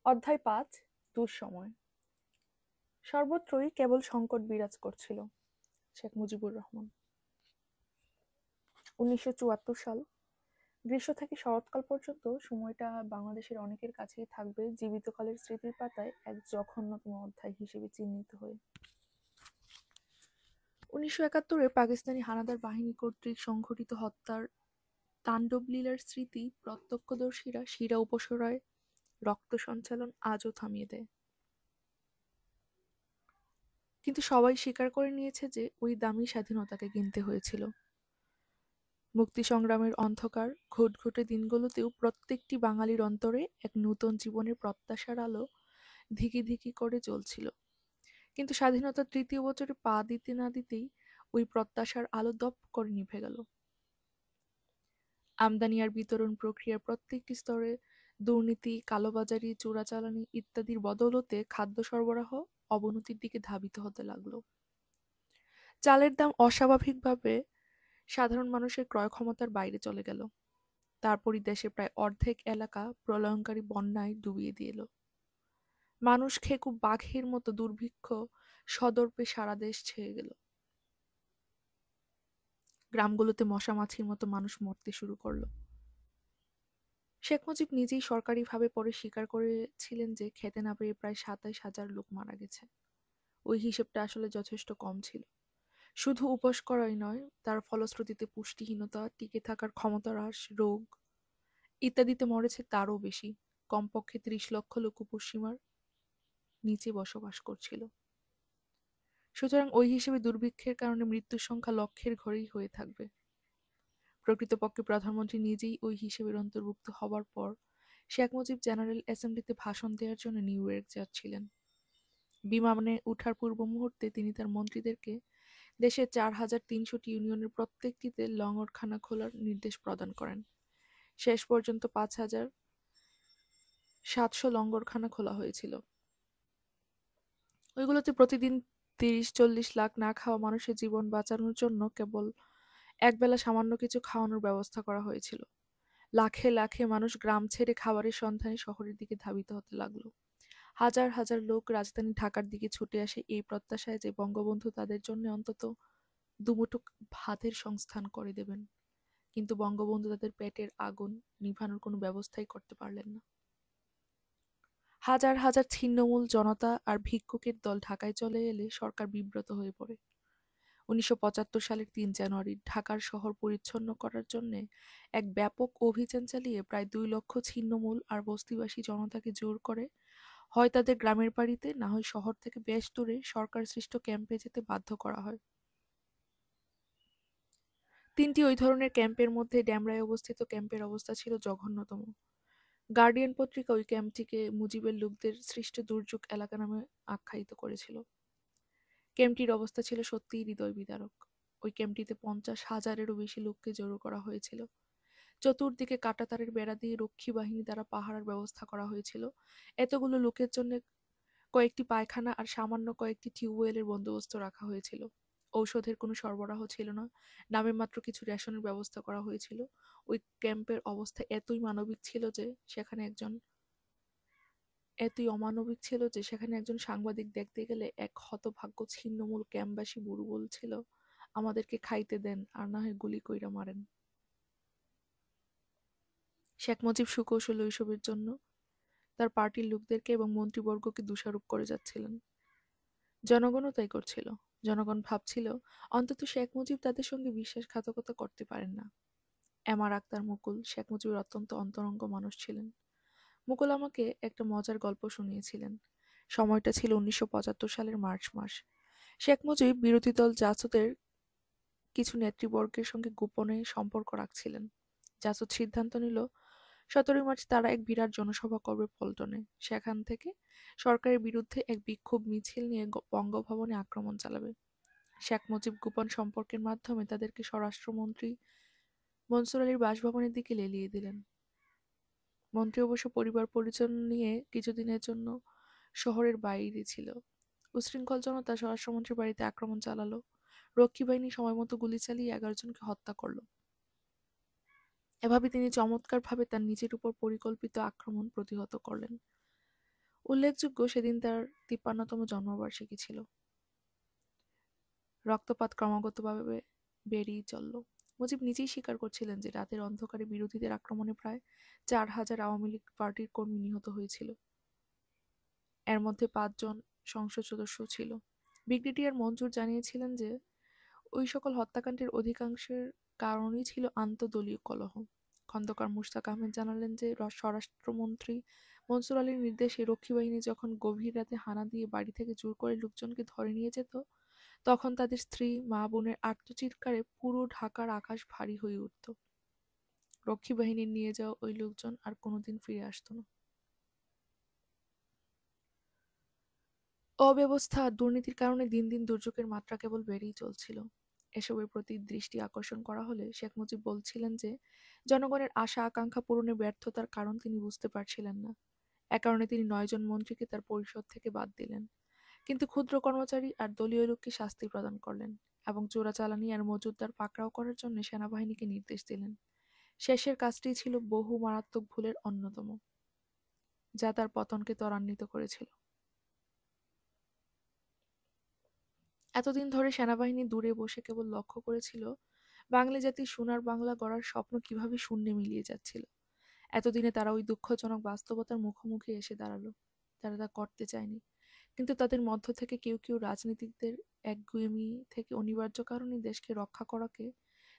অধ্যায় ৫ দুঃসময়। সর্বত্রই কেবল সংকট বিরাজ করছিল। শেখ মুজিবুর রহমান। ১৯৭৪ সাল। গ্রীষ্ম থেকে শরৎকাল পর্যন্ত সময়টা বাংলাদেশের অনেকের কাছেই থাকবে জীবিতকালের স্মৃতির পাতায় এক জঘন্যতম অধ্যায় হিসেবে চিহ্নিত হয়ে। ১৯৭১-এ পাকিস্তানি হানাদার বাহিনী কর্তৃক সংঘটিত হত্যার তাণ্ডবলীলার স্মৃতি প্রত্যক্ষদর্শীরা শিরা উপসরায় রক্ত সঞ্চালন আজও থামিয়ে দেয়। কিন্তু সবাই স্বীকার করে নিয়েছে যে ওই দামি স্বাধীনতাকে কিনতে হয়েছিল। মুক্তিসংগ্রামের অন্ধকার ঘুটঘুটে দিনগুলোতেও প্রত্যেকটি বাঙালির অন্তরে এক নূতন জীবনের প্রত্যাশার আলো ধিকি ধিকি করে জ্বলছিল। কিন্তু স্বাধীনতার তৃতীয় বছরে পা দিতে না দিতেই ওই প্রত্যাশার আলো দপ করে নিভে গেল। আমদানি আর বিতরণ প্রক্রিয়ার প্রত্যেকটি স্তরে দুর্নীতি, কালোবাজারি, চোরাচালানি ইত্যাদির বদৌলতে খাদ্য সরবরাহ অবনতির দিকে ধাবিত হতে লাগল। চালের দাম অস্বাভাবিকভাবে সাধারণ মানুষের ক্রয় ক্ষমতার বাইরে চলে গেল। তারপরই দেশের প্রায় অর্ধেক এলাকা প্রলয়ঙ্কারী বন্যায় ডুবিয়ে দিল। মানুষ খেকু বাঘের মতো দুর্ভিক্ষ সদর্পে সারা দেশ ছেয়ে গেল। গ্রামগুলোতে মশা মাছির মতো মানুষ মরতে শুরু করলো। শেখ মুজিব নিজেই সরকারিভাবে পরে স্বীকার করেছিলেন যে খেতে না পেয়ে প্রায় ২৭,০০০ লোক মারা গেছে। ওই হিসেবটা আসলে যথেষ্ট কম ছিল। শুধু উপোস করাই নয়, তার ফলশ্রুতিতে পুষ্টিহীনতা, টিকে থাকার ক্ষমতা হ্রাস, রোগ ইত্যাদিতে মরেছে তারও বেশি। কমপক্ষে ৩০ লক্ষ লোক কুপোষসীমার নিচে বসবাস করছিল। সুতরাং ওই হিসেবে দুর্ভিক্ষের কারণে মৃত্যুর সংখ্যা লক্ষের ঘরেই হয়ে থাকবে। প্রকৃতপক্ষে প্রধানমন্ত্রী নিজেই ওই হিসেবের অন্তর্ভুক্ত হবার পর শেখ মুজিব জেনারেল অ্যাসেম্বলিতে ভাষণ দেওয়ার জন্য নিউ ইয়র্ক যাচ্ছিলেন। বিমানে ওঠার পূর্ব মুহূর্তে তিনি তার মন্ত্রীদেরকে দেশের ৪,৩০০টি ইউনিয়নের প্রত্যেকটিতে লঙ্গরখানা খোলার নির্দেশ প্রদান করেন। শেষ পর্যন্ত ৫,৭০০ লঙ্গরখানা খোলা হয়েছিল। ওইগুলোতে প্রতিদিন ৩০-৪০ লাখ না খাওয়া মানুষের জীবন বাঁচানোর জন্য কেবল একবেলা সামান্য কিছু খাওয়ানোর ব্যবস্থা করা হয়েছিল। লাখে লাখে মানুষ গ্রাম ছেড়ে খাবারের সন্ধানে শহরের দিকে ধাবিত হতে লাগলো। হাজার হাজার লোক রাজধানী ঢাকার দিকে ছুটে আসে এই প্রত্যাশায় যে বঙ্গবন্ধু তাদের জন্য অন্তত দুমুঠো ভাতের সংস্থান করে দেবেন। কিন্তু বঙ্গবন্ধু তাদের পেটের আগুন নিভানোর কোনো ব্যবস্থাই করতে পারলেন না। হাজার হাজার ছিন্নমূল জনতা আর ভিক্ষুকের দল ঢাকায় চলে এলে সরকার বিব্রত হয়ে পড়ে। ১৯৭৫ সালের ৩ জানুয়ারি ঢাকার শহর পরিচ্ছন্ন করার জন্য এক ব্যাপক অভিযান চালিয়ে প্রায় ২ লক্ষ ছিন্নমূল আর বস্তিবাসী জনতাকে জোর করে হয় তাদের গ্রামের বাড়িতে, না হয় শহর থেকে বেশ দূরে সরকার সৃষ্ট ক্যাম্পে যেতে বাধ্য করা হয়। ৩টি ওই ধরনের ক্যাম্পের মধ্যে ডেমরায় অবস্থিত ক্যাম্পের অবস্থা ছিল জঘন্যতম। গার্ডিয়ান পত্রিকা ওই ক্যাম্পটিকে মুজিবের লোকদের সৃষ্ট দুর্যোগ এলাকা নামে আখ্যায়িত করেছিল। ক্যাম্পটির অবস্থা ছিল সত্যিই হৃদয় বিদারক। ওই ক্যাম্পটিতে ৫০,০০০-এরও বেশি লোককে জড়ো করা হয়েছিল। চতুর্দিকে কাঁটাতারের বেড়া দিয়ে রক্ষী বাহিনী দ্বারা পাহারার ব্যবস্থা করা হয়েছিল। এতগুলো লোকের জন্য কয়েকটি পায়খানা আর সামান্য কয়েকটি টিউবওয়েলের বন্দোবস্ত রাখা হয়েছিল। ঔষধের কোনো সরবরাহ ছিল না, নামে মাত্র কিছু রেশনের ব্যবস্থা করা হয়েছিল। ওই ক্যাম্পের অবস্থা এতই অমানবিক ছিল যে সেখানে একজন সাংবাদিক দেখতে গেলে এক হতভাগ্য ছিন্নমূল ক্যাম্পবাসী বুড়ো বলছিল, আমাদেরকে খাইতে দেন আর না হয় গুলি কইরা মারেন। শেখ মুজিব সুকৌশল ওইসবের জন্য তার পার্টির লোকদেরকে এবং মন্ত্রীবর্গকে দোষারোপ করে যাচ্ছিলেন। জনগণও তাই করছিল। জনগণ ভাবছিল অন্তত শেখ মুজিব তাদের সঙ্গে বিশ্বাসঘাতকতা করতে পারেন না। এমার আক্তার মুকুল শেখ মুজিবের অত্যন্ত অন্তরঙ্গ মানুষ ছিলেন। মুকুল আমাকে একটা মজার গল্প শুনিয়েছিলেন। সময়টা ছিল ১৯৭৫ সালের মার্চ মাস। শেখ মুজিব বিরোধী দল জাসদের কিছু নেতৃবর্গের সঙ্গে গোপনে সম্পর্ক রাখছিলেন। জাসদ সিদ্ধান্ত নিল ১৭ই মার্চ তারা এক বিরাট জনসভা করবে পল্টনে। সেখান থেকে সরকারের বিরুদ্ধে এক বিক্ষোভ মিছিল নিয়ে বঙ্গভবনে আক্রমণ চালাবে। শেখ মুজিব গোপন সম্পর্কের মাধ্যমে তাদেরকে স্বরাষ্ট্রমন্ত্রী মনসুর আলীর বাসভবনের দিকে লেলিয়ে দিলেন। মন্ত্রী অবশ্য পরিবার পরিজন নিয়ে কিছুদিনের জন্য শহরের বাইরে ছিল। উচ্ছৃঙ্খল জনতা স্বরাষ্ট্রমন্ত্রীর বাড়িতে আক্রমণ চালালো। রক্ষী বাহিনী সময়মতো গুলি চালিয়ে ১১ জনকে হত্যা করল। এভাবে তিনি চমৎকারভাবে তার নিজের উপর পরিকল্পিত আক্রমণ প্রতিহত করলেন। উল্লেখযোগ্য, সেদিন তার ৫৩তম জন্মবার্ষিকী ছিল। রক্তপাত ক্রমাগতভাবে বেড়েই চলল। মুজিব নিজেই স্বীকার করছিলেন যে রাতের অন্ধকারে বিরোধীদের আক্রমণে প্রায় ৪,০০০ আওয়ামী লীগ পার্টির কর্মী নিহত হয়েছিল। এর মধ্যে ৫ জন সংসদ সদস্যও ছিল। ব্রিগেডিয়ার মঞ্জুর জানিয়েছিলেন যে ওই সকল হত্যাকাণ্ডের অধিকাংশের কারণই ছিল আন্তঃদলীয় কলহ। খন্দকার মুশতাক আহমেদ জানালেন যে স্বরাষ্ট্রমন্ত্রী মনসুর আলীর নির্দেশে রক্ষী বাহিনী যখন গভীর রাতে হানা দিয়ে বাড়ি থেকে জোর করে লোকজনকে ধরে নিয়ে যেত, তখন তাদের স্ত্রী, মা-বোনের আর্তচিৎকারে পুরো ঢাকার আকাশ ভারী হয়ে উঠত। রক্ষী বাহিনীর নিয়ে যাওয়া ওই লোকজন আর কোনোদিন ফিরে আসতো না। অব্যবস্থা আর দুর্নীতির কারণে দিন দিন দুর্যোগের মাত্রা কেবল বেড়েই চলছিল। এসবের প্রতি দৃষ্টি আকর্ষণ করা হলে শেখ মুজিব বলছিলেন যে জনগণের আশা আকাঙ্ক্ষা পূরণে ব্যর্থতার কারণ তিনি বুঝতে পারছিলেন না। এ কারণে তিনি ৯ জন মন্ত্রীকে তার পরিষদ থেকে বাদ দিলেন, কিন্তু ক্ষুদ্র কর্মচারী আর দলীয় লোককে শাস্তি প্রদান করলেন এবং চোরাচালানি আর মজুতদার পাকড়াও করার জন্য সেনাবাহিনীকে নির্দেশ দিলেন। শেষের কাজটি ছিল বহু মারাত্মক ভুলের অন্যতম, যা তার পতনকে ত্বরান্বিত করেছিল। এতদিন ধরে সেনাবাহিনী দূরে বসে কেবল লক্ষ্য করেছিল বাঙালি জাতির সোনার বাংলা গড়ার স্বপ্ন কিভাবে শূন্যে মিলিয়ে যাচ্ছিল। এতদিনে তারা ওই দুঃখজনক বাস্তবতার মুখোমুখি এসে দাঁড়ালো। তারা তা করতে চায়নি, কিন্তু তাদের মধ্য থেকে কেউ কেউ রাজনীতিকদের একগুঁয়েমি থেকে অনিবার্য কারণে দেশকে রক্ষা করাকে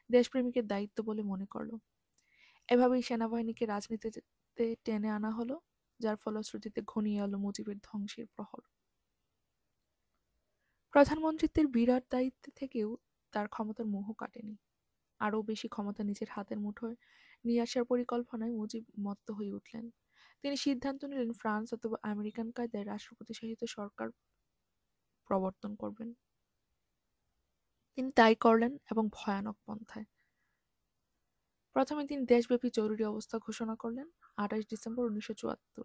দেশপ্রেমিকের দায়িত্ব বলে মনে করল। এভাবেই সেনাবাহিনীকে রাজনীতিতে টেনে আনা হলো, যার ফলশ্রুতিতে ঘনিয়ে এলো মুজিবের ধ্বংসের প্রহর। প্রধানমন্ত্রীত্বের বিরাট দায়িত্ব থেকেও তার ক্ষমতার মোহ কাটেনি। আরও বেশি ক্ষমতা নিজের হাতের মুঠোয় নিয়ে আসার পরিকল্পনায় মুজিব মত্ত হয়ে উঠলেন। তিনি সিদ্ধান্ত নিলেন ফ্রান্স অথবা আমেরিকান কায়দায় রাষ্ট্রপতি শাসিত সরকার প্রবর্তন করবেন। তিনি তাই করলেন, এবং ভয়ানক পন্থায়। প্রথমে তিনি দেশব্যাপী জরুরি অবস্থা ঘোষণা করলেন ২৮ ডিসেম্বর ১৯৭৪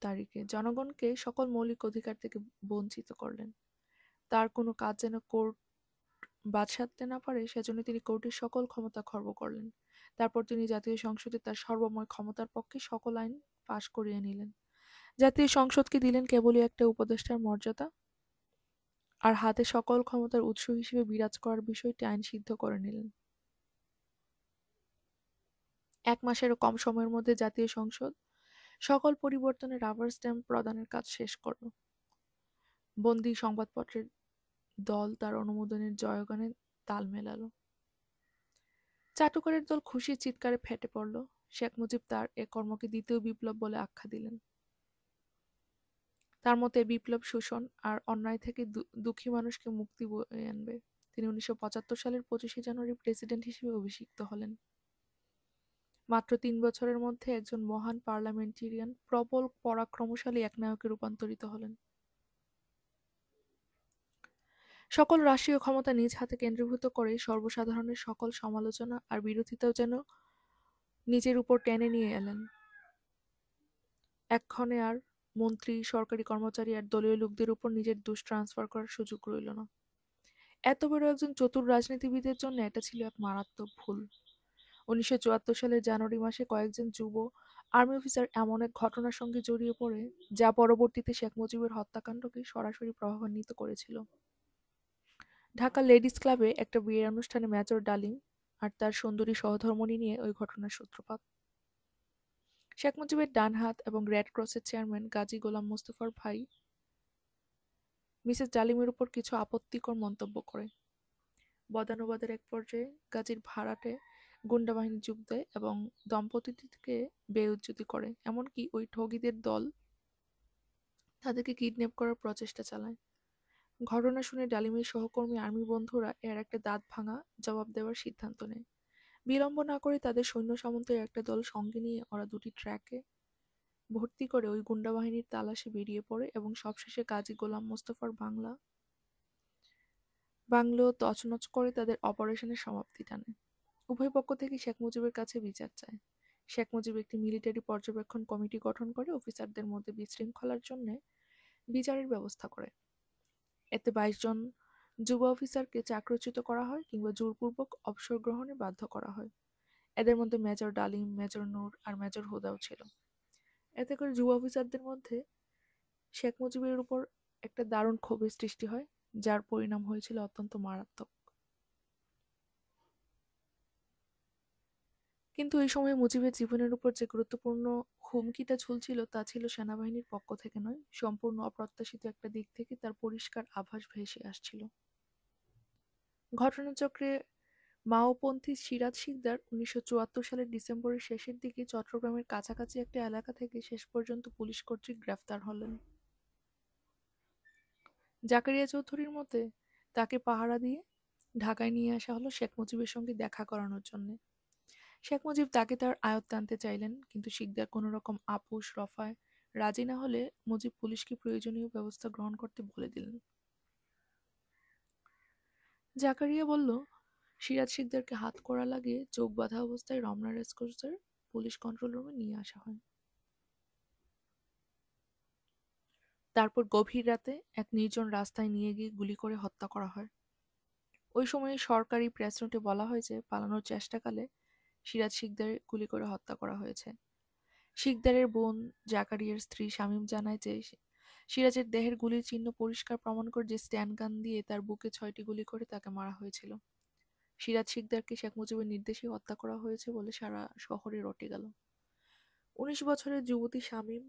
তারিখে। জনগণকে সকল মৌলিক অধিকার থেকে বঞ্চিত করলেন। তার কোনো কাজ যেন কোর্ট বাদ সাধতে না পারে, সেজন্য তিনি কোর্টের সকল ক্ষমতা খর্ব করলেন। তারপর তিনি জাতীয় সংসদে তার সর্বময় ক্ষমতার পক্ষে সকল আইন পাশ করিয়ে নিলেন। জাতীয় সংসদকে দিলেন কেবলই একটা উপদেষ্টার মর্যাদা, আর হাতে সকল ক্ষমতার উৎস হিসেবে বিরাজ করার বিষয়টি আইন সিদ্ধ করে নিলেন। ১ মাসেরও কম সময়ের মধ্যে জাতীয় সংসদ সকল পরিবর্তনের রাবার স্ট্যাম্প প্রদানের কাজ শেষ করল। বন্দী সংবাদপত্রের দল তার অনুমোদনের জয়গানে তাল মেলাল। চাটুকারের দল খুশির চিৎকারে ফেটে পড়ল। শেখ মুজিব তার এ কর্মকে দ্বিতীয় বিপ্লব বলে আখ্যা দিলেন। তার মতে বিপ্লব শোষণ আর অন্যায় থেকে দুঃখী মানুষকে মুক্তি বয়ে আনবে। তিনি ১৯৭৫ সালের ২৫শে জানুয়ারি প্রেসিডেন্ট হিসেবে অভিষিক্ত হলেন। মাত্র ৩ বছরের মধ্যে একজন মহান পার্লামেন্টেরিয়ান, প্রবল পরাক্রমশালী একনায়কে রূপান্তরিত হলেন। সকল রাষ্ট্রীয় ক্ষমতা নিজ হাতে কেন্দ্রীভূত করে সর্বসাধারণের সকল সমালোচনা আর বিরোধিতাও যেন নিজের উপর টেনে নিয়ে এলেন। এক্ষণে আর মন্ত্রী, সরকারি কর্মচারী আর দলীয় লোকদের উপর নিজের দোষ ট্রান্সফার করার সুযোগ রইল না। এত বড় একজন চতুর রাজনীতিবিদের জন্য এটা ছিল এক মারাত্মক ভুল। ১৯৭৪ সালের জানুয়ারি মাসে কয়েকজন যুব আর্মি অফিসার এমন এক ঘটনার সঙ্গে জড়িয়ে পড়ে, যা পরবর্তীতে শেখ মুজিবের হত্যাকাণ্ডকে সরাসরি প্রভাবান্বিত করেছিল। ঢাকা লেডিস ক্লাবে একটা বিয়ের অনুষ্ঠানে মেজর ডালিম আর তার সুন্দরী সহধর্মিণী নিয়ে ওই ঘটনার সূত্রপাত। শেখ মুজিবের ডান হাত এবং রেড ক্রসের চেয়ারম্যান গাজী গোলাম মোস্তফার ভাই মিসেস ডালিমের উপর কিছু আপত্তিকর মন্তব্য করে। বদানুবাদের এক পর্যায়ে গাজীর ভাড়াটে গুন্ডা বাহিনী যোগ দেয় এবং দম্পতিটিকে বেইজ্জতি করে। এমনকি ওই ঠগীদের দল তাদেরকে কিডন্যাপ করার প্রচেষ্টা চালায়। ঘটনা শুনে ডালিমের সহকর্মী আর্মি বন্ধুরা এর একটা দাঁত ভাঙা জবাব দেওয়ার সিদ্ধান্ত নেয়। বিলম্ব না করে তাদের সৈন্য সামন্তের একটা দল সঙ্গে নিয়ে ওরা দুটি ট্রাকে ভর্তি করে ওই গুন্ডা বাহিনীর তালাশে বেরিয়ে পড়ে এবং সবশেষে গাজী গোলাম মোস্তফার বাংলো তছনছ করে তাদের অপারেশনের সমাপ্তি টানে। উভয় পক্ষ থেকে শেখ মুজিবের কাছে বিচার চায়। শেখ মুজিব একটি মিলিটারি পর্যবেক্ষণ কমিটি গঠন করে অফিসারদের মধ্যে বিশৃঙ্খলার জন্য বিচারের ব্যবস্থা করে। এতে ২২ জন যুব অফিসারকে চাকরিচ্যুত করা হয় কিংবা জোরপূর্বক অবসর গ্রহণে বাধ্য করা হয়। এদের মধ্যে মেজর ডালিম, মেজর নূর আর মেজর হুদাও ছিল। এতে করে যুব অফিসারদের মধ্যে শেখ মুজিবের উপর একটা দারুণ ক্ষোভের সৃষ্টি হয়, যার পরিণাম হয়েছিল অত্যন্ত মারাত্মক। কিন্তু এই সময়ে মুজিবের জীবনের উপর যে গুরুত্বপূর্ণ হুমকিটা ঝুলছিল তা ছিল সেনাবাহিনীর পক্ষ থেকে নয়, সম্পূর্ণ অপ্রত্যাশিত একটা দিক থেকে তার পরিষ্কার আভাস ভেসে আসছিল। ঘটনাচক্রে মাওপন্থী সিরাজ শিকদার ১৯৭৪ সালের ডিসেম্বরের শেষের দিকে চট্টগ্রামের কাছাকাছি একটা এলাকা থেকে শেষ পর্যন্ত পুলিশ কর্তৃক গ্রেফতার হলেন। জাকারিয়া চৌধুরীর মতে, তাকে পাহারা দিয়ে ঢাকায় নিয়ে আসা হলো শেখ মুজিবের সঙ্গে দেখা করানোর জন্য। শেখ মুজিব তাকে তার আয়ত্তে আনতে চাইলেন, কিন্তু শিকদার কোনো রকম আপোষ রফায় রাজি না হলে মুজিব পুলিশকে প্রয়োজনীয় ব্যবস্থা গ্রহণ করতে বলে দিলেন। জাকারিয়া বলল, সিরাজ শিকদারকে হাতকড়া লাগিয়ে চোখ বাঁধা অবস্থায় রমনা রেসকোর্সের পুলিশ কন্ট্রোল রুমে নিয়ে আসা হয়। তারপর গভীর রাতে এক নির্জন রাস্তায় নিয়ে গিয়ে গুলি করে হত্যা করা হয়। ওই সময়ে সরকারি প্রেস নোটে বলা হয়েছে, পালানোর চেষ্টাকালে সিরাজ শিকদারের গুলি করে হত্যা করা হয়েছে। শিকদারের বোন জাকারিয়ার স্ত্রী শামীম জানায় যে সিরাজের দেহের গুলির চিহ্ন পরিষ্কার প্রমাণ করে যে স্ট্যান গান দিয়ে তার বুকে ৬টি গুলি করে তাকে মারা হয়েছিল। সিরাজ শিকদারকে শেখ মুজিবের নির্দেশেই হত্যা করা হয়েছে বলে সারা শহরে রটে গেল। ১৯ বছরের যুবতী শামীম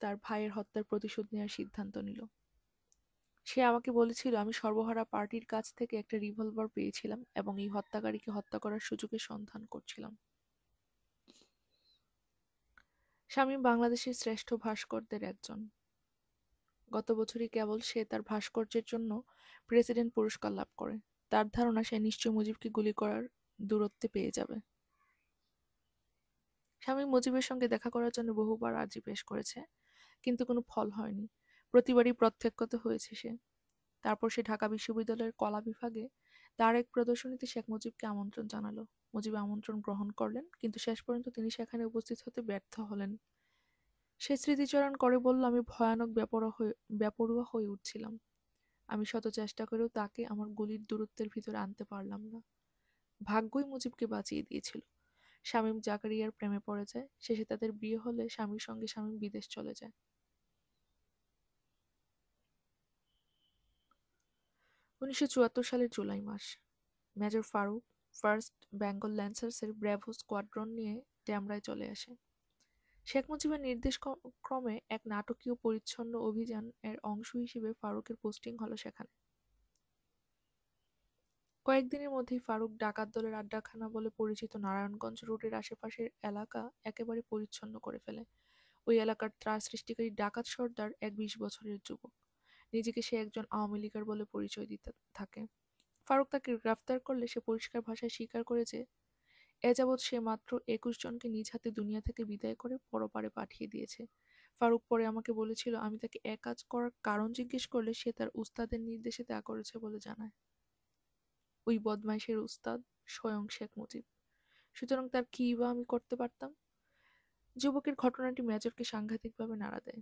তার ভাইয়ের হত্যার প্রতিশোধ নেওয়ার সিদ্ধান্ত নিল। সে আমাকে বলেছিল, আমি সর্বহারা পার্টির কাছ থেকে একটা রিভলভার পেয়েছিলাম এবং এই হত্যাকারীকে হত্যা করার সুযোগের সন্ধান করছিলাম। শামীম বাংলাদেশের শ্রেষ্ঠ ভাস্করদের একজন। গত বছরই কেবল সে তার ভাস্কর্যের জন্য প্রেসিডেন্ট পুরস্কার লাভ করে। তার ধারণা সে নিশ্চয়ই মুজিবকে গুলি করার দূরত্বে পেয়ে যাবে। শামীম মুজিবের সঙ্গে দেখা করার জন্য বহুবার আর্জি পেশ করেছে, কিন্তু কোনো ফল হয়নি। প্রতিবারই প্রত্যাখ্যাত হয়েছে সে। তারপর সে ঢাকা বিশ্ববিদ্যালয়ের কলা বিভাগে তার এক প্রদর্শনীতে শেখ মুজিবকে আমন্ত্রণ জানালো। মুজিব আমন্ত্রণ গ্রহণ করলেন, কিন্তু শেষ পর্যন্ত তিনি সেখানে উপস্থিত হতে ব্যর্থ হলেন। সে স্মৃতিচারণ করে বলল, আমি ভয়ানক বেপরোয়া হয়ে উঠছিলাম। আমি শত চেষ্টা করেও তাকে আমার গুলির দূরত্বের ভিতরে আনতে পারলাম না। ভাগ্যই মুজিবকে বাঁচিয়ে দিয়েছিল। শামীম জাকারিয়ার প্রেমে পড়ে যায়। শেষে তাদের বিয়ে হলে স্বামীর সঙ্গে শামীম বিদেশ চলে যায়। ১৯৭৪ সালের জুলাই মাস। মেজর ফারুক ফার্স্ট বেঙ্গল ল্যান্সার্সের ব্র্যাভো স্কোয়াড্রন নিয়ে ডেমরায় চলে আসে। শেখ মুজিবের নির্দেশ ক্রমে এক নাটকীয় পরিচ্ছন্ন অভিযান এর অংশ হিসেবে ফারুকের পোস্টিং হলো সেখানে। কয়েকদিনের মধ্যেই ফারুক ডাকাত দলের আড্ডাখানা বলে পরিচিত নারায়ণগঞ্জ রোডের আশেপাশের এলাকা একেবারে পরিচ্ছন্ন করে ফেলে। ওই এলাকার ত্রাস সৃষ্টিকারী ডাকাত সর্দার এক ২০ বছরের যুবক। নিজেকে সে একজন আওয়ামী লীগার বলে পরিচয় দিতে থাকে। ফারুক তাকে গ্রেফতার করলে সে পরিষ্কার ভাষায় স্বীকার করে যে এ যাবৎ সে মাত্র ২১ জনকে নিজ হাতে দুনিয়া থেকে বিদায় করে পরপারে পাঠিয়ে দিয়েছে। ফারুক পরে আমাকে বলেছিল, আমি তাকে এ কাজ করার কারণ জিজ্ঞেস করলে সে তার উস্তাদের নির্দেশে তা করেছে বলে জানায়। ওই বদমাইশের উস্তাদ স্বয়ং শেখ মুজিব। সুতরাং তার কী বা আমি করতে পারতাম? যুবকের ঘটনাটি মেজরকে সাংঘাতিকভাবে নাড়া দেয়।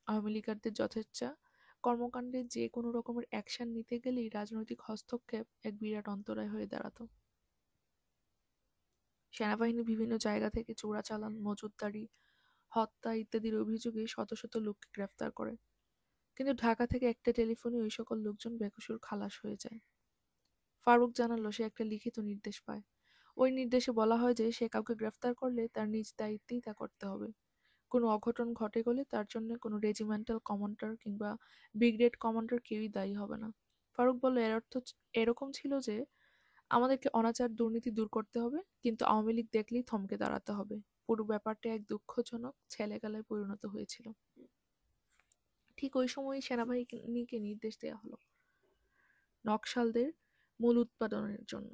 আওয়ামী লীগারদের যথেচ্ছা কর্মকাণ্ডে যে কোনো রকমের অ্যাকশন নিতে গেলেই রাজনৈতিক হস্তক্ষেপ এক বিরাট অন্তরায় হয়ে দাঁড়াত। সেনাবাহিনী বিভিন্ন জায়গা থেকে চোরাচালান, মজুতদারি, হত্যা ইত্যাদির অভিযোগে শত শত লোককে গ্রেফতার করে। কিন্তু ঢাকা থেকে একটা টেলিফোনে ওই সকল লোকজন বেকসুর খালাস হয়ে যায়। ফারুক জানালো, সে একটা লিখিত নির্দেশ পায়। ওই নির্দেশে বলা হয় যে সে কাউকে গ্রেফতার করলে তার নিজ দায়িত্বেই তা করতে হবে। কোনো অঘটন ঘটে গেলে তার জন্য কোনো রেজিমেন্টাল কমান্ডার কিংবা ব্রিগেড কমান্ডার কেউই দায়ী হবে না। ফারুক বলল, এর অর্থ এরকম ছিল যে আমাদেরকে অনাচার দুর্নীতি দূর করতে হবে, কিন্তু আওয়ামী লীগ দেখলেই থমকে দাঁড়াতে হবে। পুরো ব্যাপারটা এক দুঃখজনক ছেলেখেলায় পরিণত হয়েছিল। ঠিক ওই সময়ই সেনাবাহিনীকে নির্দেশ দেওয়া হলো নকশালদের মূল উৎপাদনের জন্য।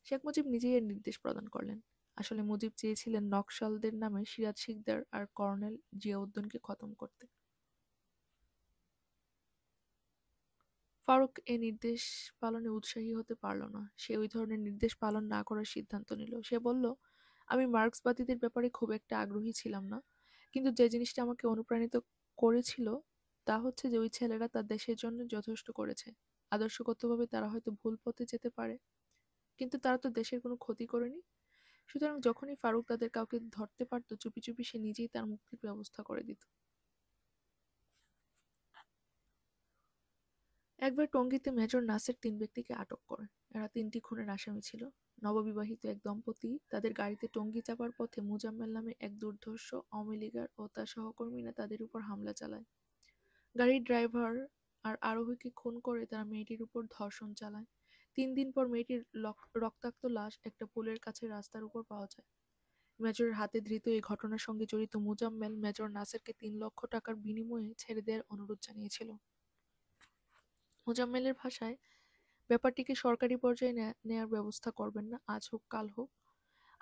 শেখ মুজিব নিজেই এর নির্দেশ প্রদান করলেন। আসলে মুজিব চেয়েছিলেন নকশালদের নামে সিরাজ শিকদার আর কর্নেল জিয়াউদ্দিনকে খতম করতে। ফারুক এ নির্দেশ পালনে উৎসাহী হতে পারল না। সে ওই ধরনের নির্দেশ পালন না করার সিদ্ধান্ত নিল। সে বলল, আমি মার্ক্সবাদীদের ব্যাপারে খুব একটা আগ্রহী ছিলাম না, কিন্তু যে জিনিসটা আমাকে অনুপ্রাণিত করেছিল তা হচ্ছে যে ওই ছেলেরা তার দেশের জন্য যথেষ্ট করেছে। আদর্শগতভাবে তারা হয়তো ভুল পথে যেতে পারে, কিন্তু তারা তো দেশের কোনো ক্ষতি করেনি। সুতরাং যখনই ফারুক তাদের কাউকে ধরতে পারত, চুপি চুপি সে নিজেই তার মুক্তির ব্যবস্থা করে দিত। একবার টঙ্গীতে মেজর নাসের ৩ ব্যক্তিকে আটক করে। এরা ৩টি খুনের আসামি ছিল। নববিবাহিত এক দম্পতি তাদের গাড়িতে টঙ্গী চাপার পথে মুজাম্মেল নামে এক দুর্ধর্ষ আওয়ামী লীগার ও তার সহকর্মীরা তাদের উপর হামলা চালায়। গাড়ির ড্রাইভার আর আরোহীকে খুন করে তারা মেয়েটির উপর ধর্ষণ চালায়। ৩ দিন পর মেয়েটির রক্তাক্ত লাশ একটা পুলের কাছে রাস্তার উপর পাওয়া যায়। মেজরের হাতে ধৃত এই ঘটনার সঙ্গে জড়িত মুজাম্মেল মেজর নাসেরকে ৩ লক্ষ টাকার বিনিময়ে ছেড়ে দেওয়ার অনুরোধ জানিয়েছিল। মুজাম্মেলের ভাষায়, ব্যাপারটিকে সরকারি পর্যায়ে নেয়ার ব্যবস্থা করবেন না, আজ হোক কাল হোক,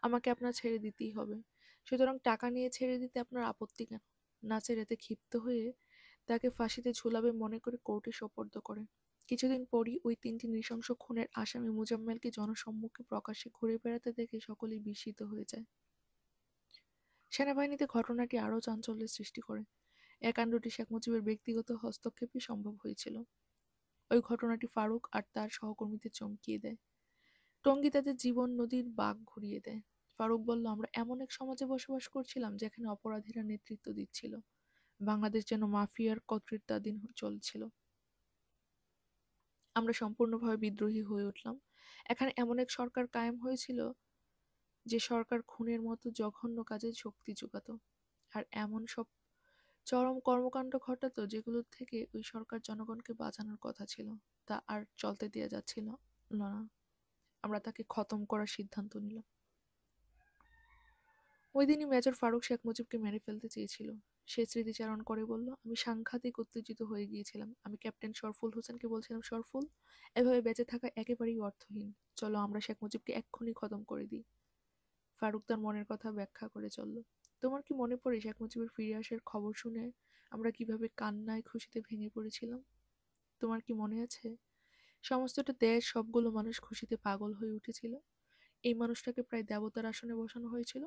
আমাকে আপনার ছেড়ে দিতেই হবে। সুতরাং টাকা নিয়ে ছেড়ে দিতে আপনার আপত্তি কেন? নাসের এতে ক্ষিপ্ত হয়ে তাকে ফাঁসিতে ঝুলাবে মনে করে কোর্টে সোপর্দ করে। কিছুদিন পরই ওই ৩টি নৃশংস খুনের আসামি মুজাম্মেলকে জনসম্মুখে প্রকাশ্যে ঘুরে বেড়াতে দেখে সকলেই বিস্মিত হয়ে যায়। সেনাবাহিনীতে ঘটনাটি আরও চাঞ্চল্যের সৃষ্টি করে। এ কাণ্ডটি শেখ মুজিবের ব্যক্তিগত হস্তক্ষেপে সম্ভব হয়েছিল। ওই ঘটনাটি ফারুক আর তার সহকর্মীদের চমকিয়ে দেয়। টঙ্গী তাদের জীবন নদীর বাঁক ঘুরিয়ে দেয়। ফারুক বলল, আমরা এমন এক সমাজে বসবাস করছিলাম যেখানে অপরাধীরা নেতৃত্ব দিচ্ছিল। বাংলাদেশ যেন মাফিয়ার কর্তৃত্বাধীন চলছিল। আমরা সম্পূর্ণভাবে বিদ্রোহী হয়ে উঠলাম। এখানে এমন এক সরকার কায়েম হয়েছিল যে সরকার খুনের মতো জঘন্য কাজে শক্তি যোগাত, আর এমন সব চরম কর্মকাণ্ড ঘটাতো যেগুলো থেকে ওই সরকার জনগণকে বাঁচানোর কথা ছিল, তা আর চলতে দেওয়া যাচ্ছিল না। আমরা তাকে খতম করার সিদ্ধান্ত নিলাম। ওই দিনই মেজর ফারুক শেখ মুজিবকে মেরে ফেলতে চেয়েছিল। সে স্মৃতিচারণ করে বলল, আমি সাংঘাতিক উত্তেজিত হয়ে গিয়েছিলাম। আমি ক্যাপ্টেন শরফুল হোসেনকে বলছিলাম, শরফুল, এভাবে বেঁচে থাকা একেবারেই অর্থহীন। চলো আমরা শেখ মুজিবকে এক্ষুনি খতম করে দিই। ফারুক তার মনের কথা ব্যাখ্যা করে চলল। তোমার কি মনে পড়ে শেখ মুজিবের ফিরে আসার খবর শুনে আমরা কিভাবে কান্নায় খুশিতে ভেঙে পড়েছিলাম? তোমার কি মনে আছে? সমস্তটা দেশ, সবগুলো মানুষ খুশিতে পাগল হয়ে উঠেছিল। এই মানুষটাকে প্রায় দেবতার আসনে বসানো হয়েছিল।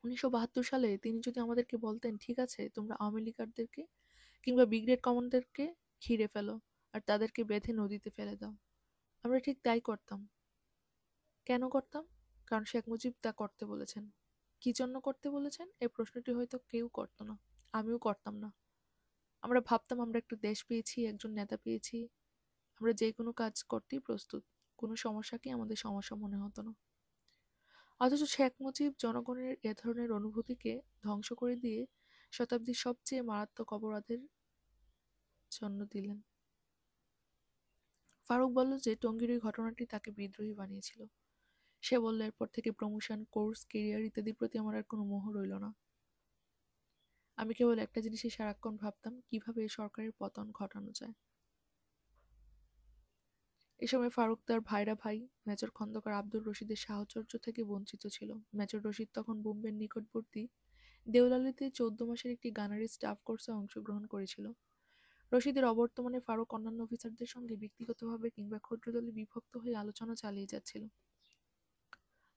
১৯৭২ সালে তিনি যদি আমাদেরকে বলতেন, ঠিক আছে, তোমরা আওয়ামী লীগারদেরকে কিংবা ব্রিগেড কমান্ডারকে ঘিরে ফেলো আর তাদেরকে বেঁধে নদীতে ফেলে দাও, আমরা ঠিক তাই করতাম। কেন করতাম? কারণ শেখ মুজিব তা করতে বলেছেন। কি জন্য করতে বলেছেন? এই প্রশ্নটি হয়তো কেউ করত না, আমিও করতাম না। আমরা ভাবতাম আমরা একটা দেশ পেয়েছি, একজন নেতা পেয়েছি, আমরা যে কোনো কাজ করতেই প্রস্তুত। কোনো সমস্যাকে আমাদের সমস্যা মনে হতো না। অথচ শেখ মুজিব জনগণের এ ধরনের অনুভূতিকে ধ্বংস করে দিয়ে শতাব্দীর সবচেয়ে মারাত্মক অপরাধের জন্য দিলেন। ফারুক বলল যে টঙ্গীর ওই ঘটনাটি তাকে বিদ্রোহী বানিয়েছিল। সে বলল, এরপর থেকে প্রমোশন, কোর্স, কেরিয়ার ইত্যাদির প্রতি আমার আর কোনো মোহ রইল না। আমি কেবল একটা জিনিসই সারাক্ষণ ভাবতাম, কিভাবে এই সরকারের পতন ঘটানো যায়। এ সময় ফারুক তার ভাই মেজর খন্দকার আব্দুর রশিদের সাহচর্য থেকে বঞ্চিত ছিল। মেজর রশিদ তখন বোম্বের নিকটবর্তী দেওলালিতে 14 মাসের একটি গানারি স্টাফ কোর্সে অংশগ্রহণ করেছিল। রশিদের অবর্তমানে ফারুক অন্যান্য অফিসারদের সঙ্গে ব্যক্তিগতভাবে কিংবা ক্ষুদ্রদলে বিভক্ত হয়ে আলোচনা চালিয়ে যাচ্ছিল।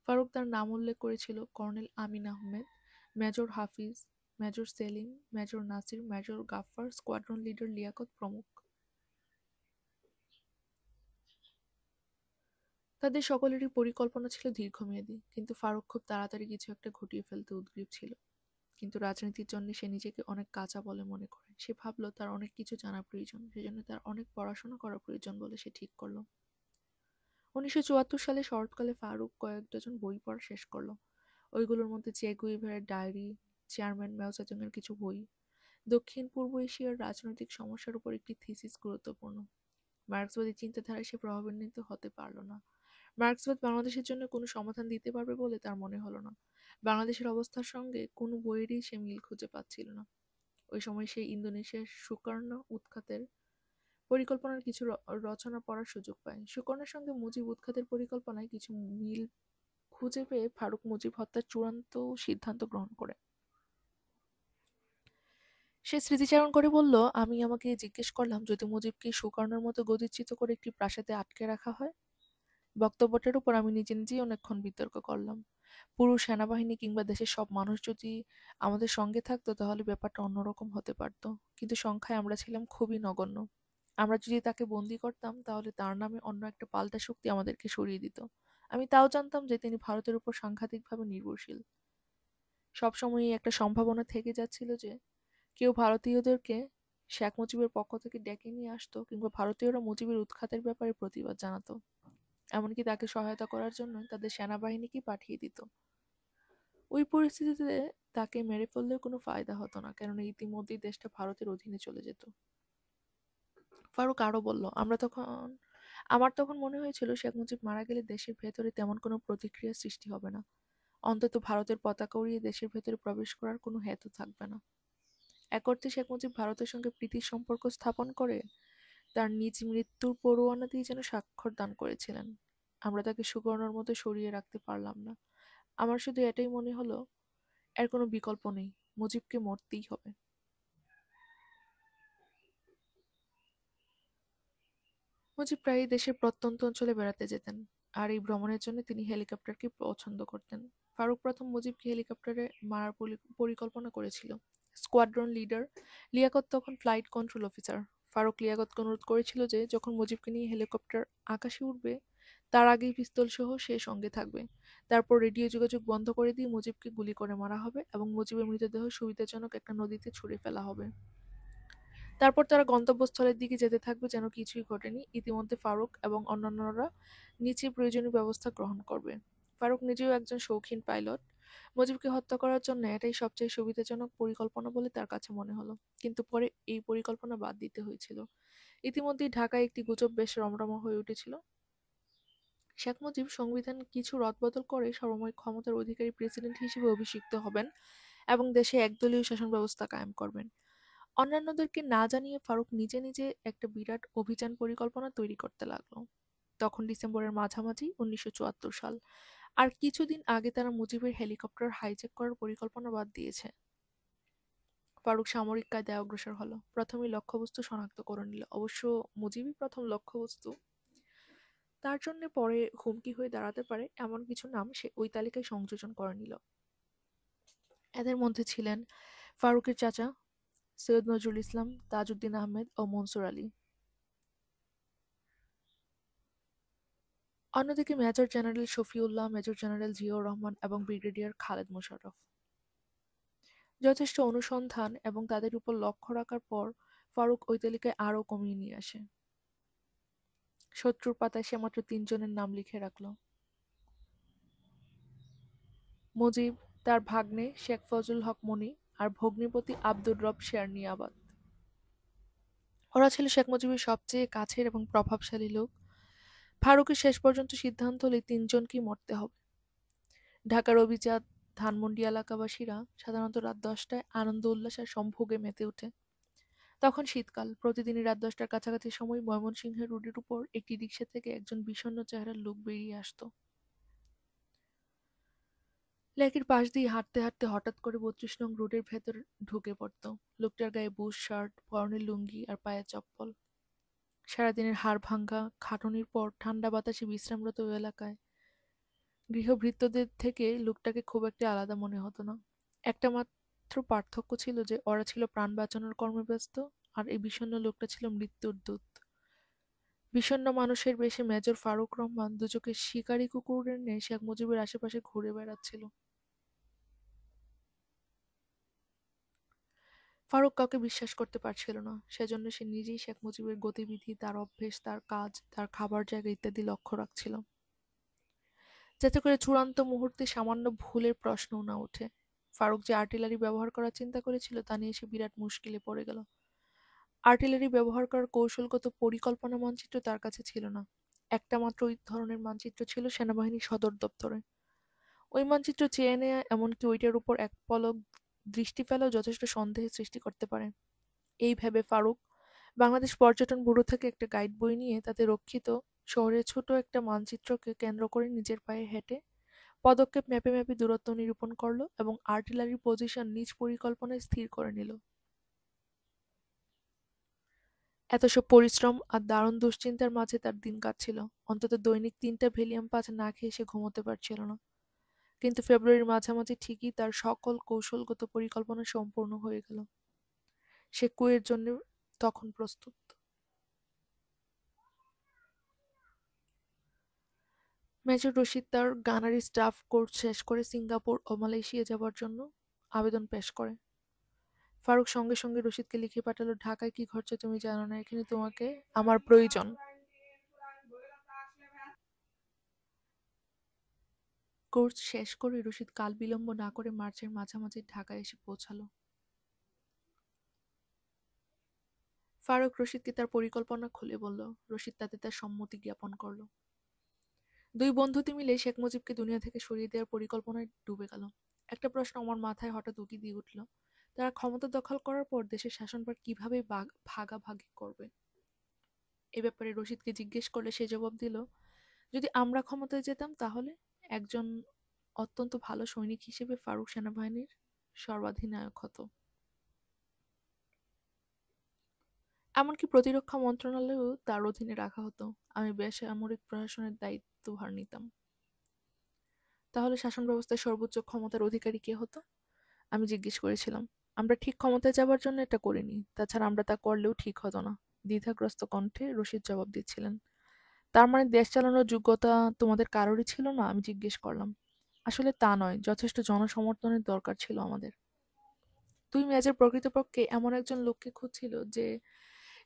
ফারুক তার নাম উল্লেখ করেছিল colonel Amin Ahmed, major Hafiz, major Selim, major Nasir, major Gaffar, squadron leader Liaquat প্রমুখ। তাদের সকলেরই পরিকল্পনা ছিল দীর্ঘমেয়াদী, কিন্তু ফারুক খুব তাড়াতাড়ি কিছু একটা ঘটিয়ে ফেলতে উদগ্রীব ছিল। কিন্তু রাজনীতির জন্য সে নিজেকে অনেক কাঁচা বলে মনে করে। সে ভাবল তার অনেক কিছু জানা প্রয়োজন, সেজন্য তার অনেক পড়াশোনা করা প্রয়োজন বলে সে ঠিক করল। ১৯৭৪ সালে শরৎকালে ফারুক কয়েক ডজন বই পড়া শেষ করল। ওইগুলোর মধ্যে চে গুয়েভারার ডায়েরি, চেয়ারম্যান মাও জেদুংয়ের কিছু বই, দক্ষিণ পূর্ব এশিয়ার রাজনৈতিক সমস্যার উপর একটি থিসিস গুরুত্বপূর্ণ। মার্ক্সবাদী চিন্তাধারায় সে প্রভাবান্বিত হতে পারল না। মার্ক্সবাদ বাংলাদেশের জন্য কোনো সমাধান দিতে পারবে বলে তার মনে হলো না। বাংলাদেশের অবস্থার সঙ্গে কোনো বইয়েরই সে মিল খুঁজে পাচ্ছিল না। ওই সময় সে ইন্দোনেশিয়ার সুকর্ণ উৎখাতের পরিকল্পনার কিছু রচনা পড়ার সুযোগ পায়। সুকর্ণের সঙ্গে মুজিব উৎখাতের পরিকল্পনায় কিছু মিল খুঁজে পেয়ে ফারুক মুজিব হত্যার চূড়ান্ত সিদ্ধান্ত গ্রহণ করে। সে স্মৃতিচারণ করে বলল, আমি আমাকে জিজ্ঞেস করলাম, যদি মুজিবকে সুকর্ণের মতো গদিচ্যুত করে একটি প্রাসাদে আটকে রাখা হয়। বক্তব্যটার উপর আমি নিজেই অনেকক্ষণ বিতর্ক করলাম। পুরো সেনাবাহিনী কিংবা দেশের সব মানুষ যদি আমাদের সঙ্গে থাকতো তাহলে ব্যাপারটা অন্যরকম হতে পারত। কিন্তু সংখ্যায় আমরা ছিলাম খুবই নগণ্য। আমরা যদি তাকে বন্দী করতাম তাহলে তার নামে অন্য একটা পাল্টা শক্তি আমাদেরকে সরিয়ে দিত। আমি তাও জানতাম যে তিনি ভারতের উপর সাংঘাতিকভাবে নির্ভরশীল। সবসময়ই একটা সম্ভাবনা থেকে যাচ্ছিল যে কেউ ভারতীয়দেরকে শেখ মুজিবের পক্ষ থেকে ডেকে নিয়ে আসতো কিংবা ভারতীয়রা মুজিবের উৎখাতের ব্যাপারে প্রতিবাদ জানাতো। এমনকি তাকে সহায়তা করার জন্য তাদের সেনাবাহিনীকেই পাঠিয়ে দিত। ওই পরিস্থিতিতে তাকে মেরে ফেললেও কোনো ফায়দা হতো না, কেননা ইতিমধ্যেই দেশটা ভারতের অধীনে চলে যেত। ফারুক আরও বলল, আমার তখন মনে হয়েছিল শেখ মুজিব মারা গেলে দেশের ভেতরে তেমন কোনো প্রতিক্রিয়া সৃষ্টি হবে না। অন্তত ভারতের পতাকা উড়িয়ে দেশের ভেতরে প্রবেশ করার কোনো হেতু থাকবে না। এক অর্থে শেখ মুজিব ভারতের সঙ্গে প্রীতির সম্পর্ক স্থাপন করে তার নিজ মৃত্যুর পরোয়ানাতেই যেন স্বাক্ষর দান করেছিলেন। আমরা তাকে সুবর্ণর মতো সরিয়ে রাখতে পারলাম না। আমার শুধু এটাই মনে হলো, এর কোনো বিকল্প নেই, মুজিবকে মরতেই হবে। মুজিব প্রায়ই দেশের প্রত্যন্ত অঞ্চলে বেড়াতে যেতেন, আর এই ভ্রমণের জন্য তিনি হেলিকপ্টারকে পছন্দ করতেন। ফারুক প্রথম মুজিবকে হেলিকপ্টারে মারার পরিকল্পনা করেছিল। স্কোয়াড্রন লিডার লিয়াকত তখন ফ্লাইট কন্ট্রোল অফিসার। ফারুক লিয়াকতকে অনুরোধ করেছিল যে যখন মুজিবকে নিয়ে হেলিকপ্টার আকাশে উঠবে তার আগেই পিস্তল সহ সে সঙ্গে থাকবে। তারপর রেডিও যোগাযোগ বন্ধ করে দিয়ে মুজিবকে গুলি করে মারা হবে এবং মুজিবের মৃতদেহ সুবিধাজনক একটা নদীতে ছুঁড়ে ফেলা হবে। তারপর তারা গন্তব্যস্থলের দিকে যেতে থাকবে যেন কিছুই ঘটেনি। ইতিমধ্যে ফারুক এবং অন্যান্যরা নিচে প্রয়োজনীয় ব্যবস্থা গ্রহণ করবে। ফারুক নিজেও একজন শৌখিন পাইলট। মুজিবকে হত্যা করার জন্য এটাই সবচেয়ে সুবিধাজনক পরিকল্পনা বলে তার কাছে মনে হলো। কিন্তু পরে এই পরিকল্পনা বাদ দিতে হয়েছিল। ইতিমধ্যেই ঢাকায় একটি গুজব বেশ রমরমা হয়ে উঠেছিল। শেখ মুজিব সংবিধান কিছু রদবদল করে সর্বময় ক্ষমতার অধিকারী প্রেসিডেন্ট হিসেবে অভিষিক্ত হবেন এবং দেশে একদলীয় শাসন ব্যবস্থা কায়েম করবেন। অন্যান্যদেরকে না জানিয়ে ফারুক নিজে নিজে একটা বিরাট অভিযান পরিকল্পনা তৈরি করতে লাগলো। তখন ডিসেম্বরের মাঝামাঝি 1974 সাল। আর কিছুদিন আগে তারা মুজিবের হেলিকপ্টার হাইজ্যাক করার পরিকল্পনা বাদ দিয়েছে। ফারুক সামরিক কায়দায় অগ্রসর হলো। প্রথমেই লক্ষ্যবস্তু শনাক্ত করে নিল। অবশ্য মুজিবই প্রথম লক্ষ্যবস্তু। তার জন্য পরে হুমকি হয়ে দাঁড়াতে পারে এমন কিছু নাম সে ওই তালিকায় সংযোজন করে নিল। এদের মধ্যে ছিলেন ফারুকের চাচা সৈয়দ নজরুল ইসলাম, তাজউদ্দিন আহমেদ ও মনসুর আলী। অন্যদিকে major general Shafiullah, major general Ziaur Rahman এবং ব্রিগেডিয়ার খালেদ মোশাররফ। যথেষ্ট অনুসন্ধান এবং তাদের উপর লক্ষ্য রাখার পর ফারুক ওই তালিকায় আরও কমিয়ে নিয়ে আসে। শত্রুর পাতায় সে মাত্র ৩ জনের নাম লিখে রাখল: মুজিব, তার ভাগ্নে শেখ ফজলুল হক মনি আর ভগ্নিপতি আব্দুর রব শেরনিয়াবাত। ওরা ছিল শেখ মুজিবের সবচেয়ে কাছের এবং প্রভাবশালী লোক। ফারুকের শেষ পর্যন্ত সিদ্ধান্ত হলো এই ৩ জনকেই মরতে হবে। ঢাকার অভিজাত ধানমন্ডি এলাকাবাসীরা সাধারণত রাত ১০টায় আনন্দ উল্লাস আর সম্ভোগে মেতে ওঠে। তখন শীতকাল। প্রতিদিনই রাত ১০টার কাছাকাছি সময় ময়মনসিংহের রোডের উপর একটি রিকশা থেকে একজন বিষণ্ণ চেহারার লোক বেরিয়ে আসত। লেকের পাশ দিয়ে হাঁটতে হাঁটতে হঠাৎ করে ৩২ নং রোডের ভেতর ঢুকে পড়ত। লোকটার গায়ে বুশ শার্ট, পরনে লুঙ্গি আর পায়ে চপ্পল। সারাদিনের হাড়ভাঙা খাটুনির পর ঠান্ডা বাতাসে বিশ্রামরত ওই এলাকায় গৃহভৃত্যদের থেকে লোকটাকে খুব একটা আলাদা মনে হতো না। একটা মাত্র পার্থক্য ছিল যে ওরা ছিল প্রাণ বাঁচানোর কর্মে ব্যস্ত, আর এই বিষণ্ণ লোকটা ছিল মৃত্যুর দূত। বিষণ্ণ মানুষের বেশে মেজর ফারুক রহমান দুচোখে শিকারি কুকুরের ন্যায় শেখ মুজিবের আশেপাশে ঘুরে বেড়াচ্ছিল। ফারুক কাউকে বিশ্বাস করতে পারছিল না। সেজন্য সে নিজেই শেখ মুজিবের গতিবিধি, তার অভ্যেস, তার কাজ, তার খাবার জায়গা ইত্যাদি লক্ষ্য রাখছিল, যাতে করে চূড়ান্ত মুহূর্তে সামান্য ভুলের প্রশ্নও না ওঠে। ফারুক যে আর্টিলারি ব্যবহার করার চিন্তা করেছিল তা নিয়ে সে বিরাট মুশকিলে পড়ে গেল। আর্টিলারি ব্যবহার করার কৌশলগত পরিকল্পনা মানচিত্র তার কাছে ছিল না। একটা মাত্র ওই ধরনের মানচিত্র ছিল সেনাবাহিনীর সদর দপ্তরে। ওই মানচিত্র চেয়ে নেয়া, এমনকি ওইটার উপর এক পলক দৃষ্টি ফেলাও যথেষ্ট সন্দেহের সৃষ্টি করতে পারে। এই ভেবে ফারুক বাংলাদেশ পর্যটন ব্যুরো থেকে একটা গাইড বই নিয়ে তাতে রক্ষিত শহরের ছোট একটা মানচিত্রকে কেন্দ্র করে নিজের পায়ে হেঁটে পদক্ষেপ মেপে মেপে দূরত্ব নিরূপণ করলো এবং আর্টিলারির পজিশন নিজ পরিকল্পনায় স্থির করে নিল। এত সব পরিশ্রম আর দারুণ দুশ্চিন্তার মাঝে তার দিন কাটছিল। অন্তত দৈনিক ৩টা ভ্যালিয়াম পাঁচ না খেয়ে সে ঘুমোতে পারছিল না। কিন্তু ফেব্রুয়ারির মাঝামাঝি ঠিকই তার সকল কৌশলগত পরিকল্পনা সম্পূর্ণ হয়ে গেল। সে কুয়ের জন্য তখন প্রস্তুত। মেজর রশিদ তার গানারি স্টাফ কোর্স শেষ করে সিঙ্গাপুর ও মালয়েশিয়া যাবার জন্য আবেদন পেশ করে। ফারুক সঙ্গে সঙ্গে রশিদকে লিখে পাঠালো, ঢাকায় কি ঘটছে তুমি জানো না, এখানে তোমাকে আমার প্রয়োজন। কোর্স শেষ করে রশিদ কাল বিলম্ব না করে মার্চের মাঝামাঝি ঢাকায় এসে পৌঁছালো। ফারুক রশিদকে তার পরিকল্পনা খুলে বলল। রশিদ তাতে তার সম্মতি জ্ঞাপন করলো। দুই বন্ধুতে মিলে শেখ মুজিবকে দুনিয়া থেকে সরিয়ে দেওয়ার পরিকল্পনায় ডুবে গেল। একটা প্রশ্ন আমার মাথায় হঠাৎ উকি দিয়ে উঠল, তারা ক্ষমতা দখল করার পর দেশের শাসনভার কিভাবে ভাগাভাগি করবে। এ ব্যাপারে রশিদকে জিজ্ঞেস করলে সে জবাব দিল, যদি আমরা ক্ষমতায় যেতাম তাহলে একজন অত্যন্ত ভালো সৈনিক হিসেবে ফারুক সেনাবাহিনীর সর্বাধিনায়ক হতো। এমনকি প্রতিরক্ষা মন্ত্রণালয়েও তার অধীনে রাখা হতো। আমি বেসামরিক প্রশাসনের দায়িত্বভার নিতাম। তাহলে শাসন ব্যবস্থায় সর্বোচ্চ ক্ষমতার অধিকারী কে হতো? আমি জিজ্ঞেস করেছিলাম। আমরা ঠিক ক্ষমতায় যাবার জন্য এটা করিনি, তাছাড়া আমরা তা করলেও ঠিক হতো না। দ্বিধাগ্রস্ত কণ্ঠে রশিদ জবাব দিচ্ছিলেন। তার মানে দেশ চালানোর যোগ্যতা তোমাদের কারোরই ছিল না? আমি জিজ্ঞেস করলাম। আসলে তা নয়, যথেষ্ট জনসমর্থনের দরকার ছিল আমাদের। তুই মেজর প্রকৃতপক্ষে এমন একজন লোককে খুঁজছিল যে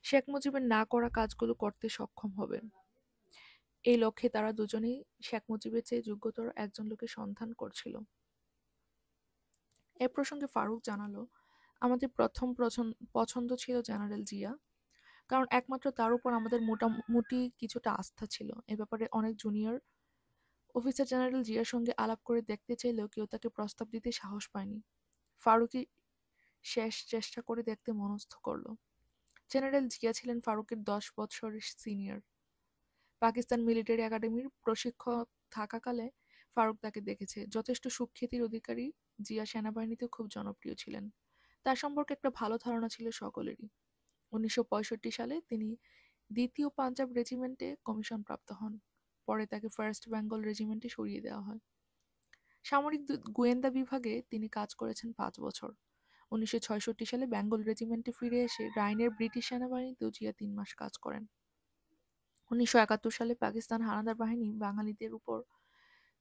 শেখ মুজিবের না করা কাজগুলো করতে সক্ষম হবে। এই লক্ষ্যে তারা দুজনেই শেখ মুজিবের চেয়ে যোগ্যতর একজন লোকের সন্ধান করছিল। এ প্রসঙ্গে ফারুক জানালো, আমাদের প্রথম পছন্দ ছিল জেনারেল জিয়া, কারণ একমাত্র তার উপর আমাদের মোটামুটি কিছুটা আস্থা ছিল। এ ব্যাপারে অনেক জুনিয়র অফিসার জেনারেল জিয়ার সঙ্গে আলাপ করে দেখতে চাইলেও কেউ তাকে প্রস্তাব দিতে সাহস পায়নি। ফারুকই শেষ চেষ্টা করে দেখতে মনস্থ করল। জেনারেল জিয়া ছিলেন ফারুকের 10 বছরের সিনিয়র। পাকিস্তান মিলিটারি একাডেমির প্রশিক্ষক থাকাকালে ফারুক তাকে দেখেছে। যথেষ্ট সুখ্যাতির অধিকারী, জিয়া সেনাবাহিনীতে খুব জনপ্রিয় ছিলেন। তার সম্পর্কে একটা ভালো ধারণা ছিল সকলেরই। 1965 সালে তিনি 2য় পাঞ্জাব রেজিমেন্টে কমিশনপ্রাপ্ত হন। পরে তাকে ফার্স্ট বেঙ্গল রেজিমেন্টে সরিয়ে দেওয়া হয়। সামরিক গোয়েন্দা বিভাগে তিনি কাজ করেছেন 5 বছর। 1966 সালে বেঙ্গল রেজিমেন্টে ফিরে এসে রাইনের ব্রিটিশ সেনাবাহিনীতেও জিয়া 3 মাস কাজ করেন। 1971 সালে পাকিস্তান হানাদার বাহিনী বাঙালিদের উপর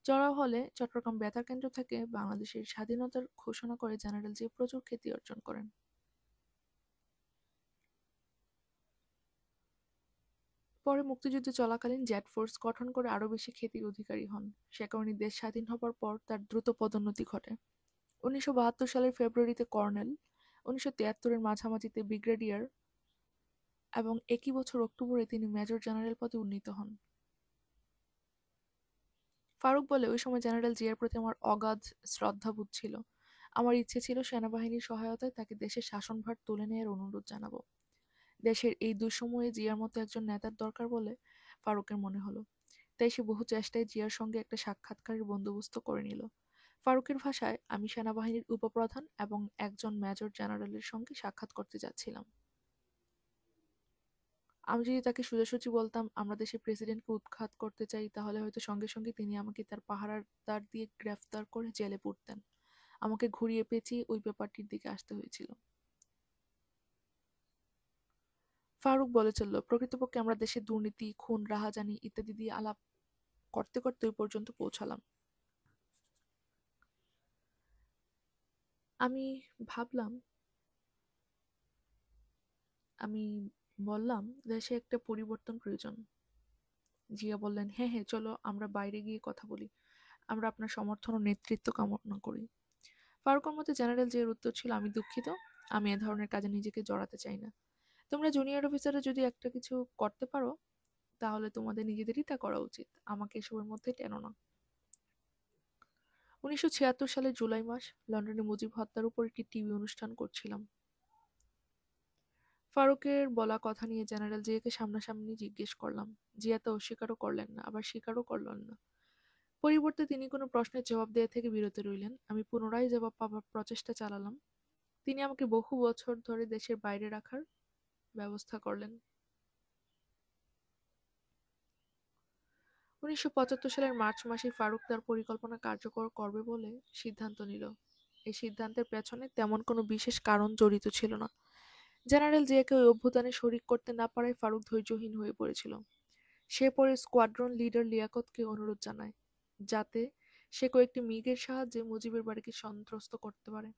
চড়াও হলে চট্টগ্রাম বেতার কেন্দ্র থেকে বাংলাদেশের স্বাধীনতার ঘোষণা করে জেনারেল জিয়া প্রচুর খ্যাতি অর্জন করেন। পরে মুক্তিযুদ্ধ চলাকালীন জেড ফোর্স গঠন করে আরও বেশি খ্যাতির অধিকারী হন। সে কারণে দেশ স্বাধীন হবার পর তার দ্রুত পদোন্নতি ঘটে। 1972 সালের ফেব্রুয়ারিতে কর্নেল, 1973-এর মাঝামাঝিতে ব্রিগেডিয়ার এবং একই বছর অক্টোবরে তিনি মেজর জেনারেল পদে উন্নীত হন। ফারুক বলে, ওই সময় জেনারেল জিয়ার প্রতি আমার অগাধ শ্রদ্ধাবোধ ছিল। আমার ইচ্ছে ছিল সেনাবাহিনীর সহায়তায় তাকে দেশের শাসনভার তুলে নেয়ার অনুরোধ জানাবো। দেশের এই দুঃসময়ে জিয়ার মতো একজন নেতার দরকার বলে ফারুকের মনে হলো। তাই সে বহু চেষ্টায় জিয়ার সঙ্গে একটা সাক্ষাৎকারের বন্দোবস্ত করে নিল। ফারুকের ভাষায়, আমি সেনাবাহিনীর উপপ্রধান এবং একজন মেজর জেনারেলের সঙ্গে সাক্ষাৎ করতে যাচ্ছিলাম। আমি যদি তাকে সোজাসুজি বলতাম আমরা দেশের প্রেসিডেন্টকে উৎখাত করতে চাই, তাহলে হয়তো সঙ্গে সঙ্গে তিনি আমাকে তার পাহারাদার দিয়ে গ্রেফতার করে জেলে পুরতেন। আমাকে ঘুরিয়ে পেঁচিয়ে ওই ব্যাপারটির দিকে আসতে হয়েছিল। ফারুক বলে চলল, প্রকৃতপক্ষে আমরা দেশের দুর্নীতি, খুন, রাহাজানি ইত্যাদি দিয়ে আলাপ করতে করতে ওই পর্যন্ত পৌঁছালাম। আমি ভাবলাম, আমি বললাম, দেশে একটা পরিবর্তন প্রয়োজন। জিয়া বললেন, হ্যাঁ হ্যাঁ, চলো আমরা বাইরে গিয়ে কথা বলি। আমরা আপনার সমর্থন ও নেতৃত্ব কামনা করি। ফারুকের মতে জেনারেল জিয়ার উত্তর ছিল, আমি দুঃখিত, আমি এ ধরনের কাজে নিজেকে জড়াতে চাই না। তোমরা জুনিয়র অফিসাররা যদি একটা কিছু করতে পারো তাহলে তোমাদের নিজেদেরই তা করা উচিত, আমাকে এসবের মধ্যে টেনো না। 1976 সালের জুলাই মাস, লন্ডনে মুজিব হত্যার উপর একটি টিভি অনুষ্ঠান করছিলাম। ফারুকের বলা কথা নিয়ে জেনারেল জিয়াকে সামনাসামনি জিজ্ঞেস করলাম। জিয়া তা অস্বীকারও করলেন না, আবার স্বীকারও করলেন না। পরিবর্তে তিনি কোনো প্রশ্নের জবাব দেওয়া থেকে বিরত রইলেন। আমি পুনরায় জবাব পাবার প্রচেষ্টা চালালাম। তিনি আমাকে বহু বছর ধরে দেশের বাইরে রাখার ব্যবস্থা করলেন। 1975 সালের মার্চ মাসে ফারুক তার পরিকল্পনা কার্যকর করবে বলে সিদ্ধান্ত নিল। এই সিদ্ধান্তের পেছনে তেমন কোনো বিশেষ কারণ জড়িত ছিল না। জেনারেল জিয়াকে ওই অভ্যুত্থানে শরিক করতে না পারায় ফারুক ধৈর্যহীন হয়ে পড়েছিল। সে পরে স্কোয়াড্রন লিডার লিয়াকতকে অনুরোধ জানায় যাতে সে কয়েকটি মিগের সাহায্যে মুজিবের বাড়িকে সন্ত্রস্ত করতে পারে।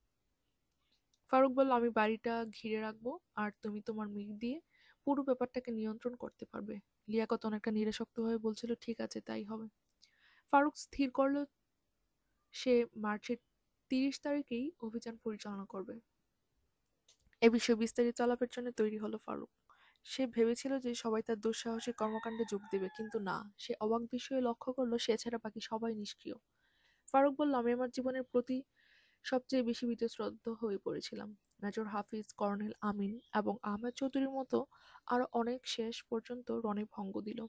ফারুক বলল, আমি বাড়িটা ঘিরে রাখবো আর তুমি তোমার মিগ দিয়ে পুরো ব্যাপারটাকে নিয়ন্ত্রণ করতে পারবে। লিয়াকত অনেকটা নিরাসক্তভাবে বলছিল, ঠিক আছে, তাই হবে। ফারুক স্থির করল সে মার্চের 30 তারিখেই অভিযান পরিচালনা করবে। এ বিষয়ে বিস্তারিত আলাপের জন্য তৈরি হলো ফারুক। সে ভেবেছিল যে সবাই তার দুঃসাহসিক কর্মকাণ্ডে যোগ দেবে, কিন্তু না, সে অবাক বিষয়ে লক্ষ্য করলো সে ছাড়া বাকি সবাই নিষ্ক্রিয়। ফারুক বলল, আমি আমার জীবনের প্রতি সবচেয়ে বেশি বীতশ্রদ্ধ হয়ে পড়েছিলাম। মেজর হাফিজ, কর্নেল আমিন এবং আহমেদ চৌধুরীর মতো আরো অনেক শেষ পর্যন্ত রণে ভঙ্গ দিল।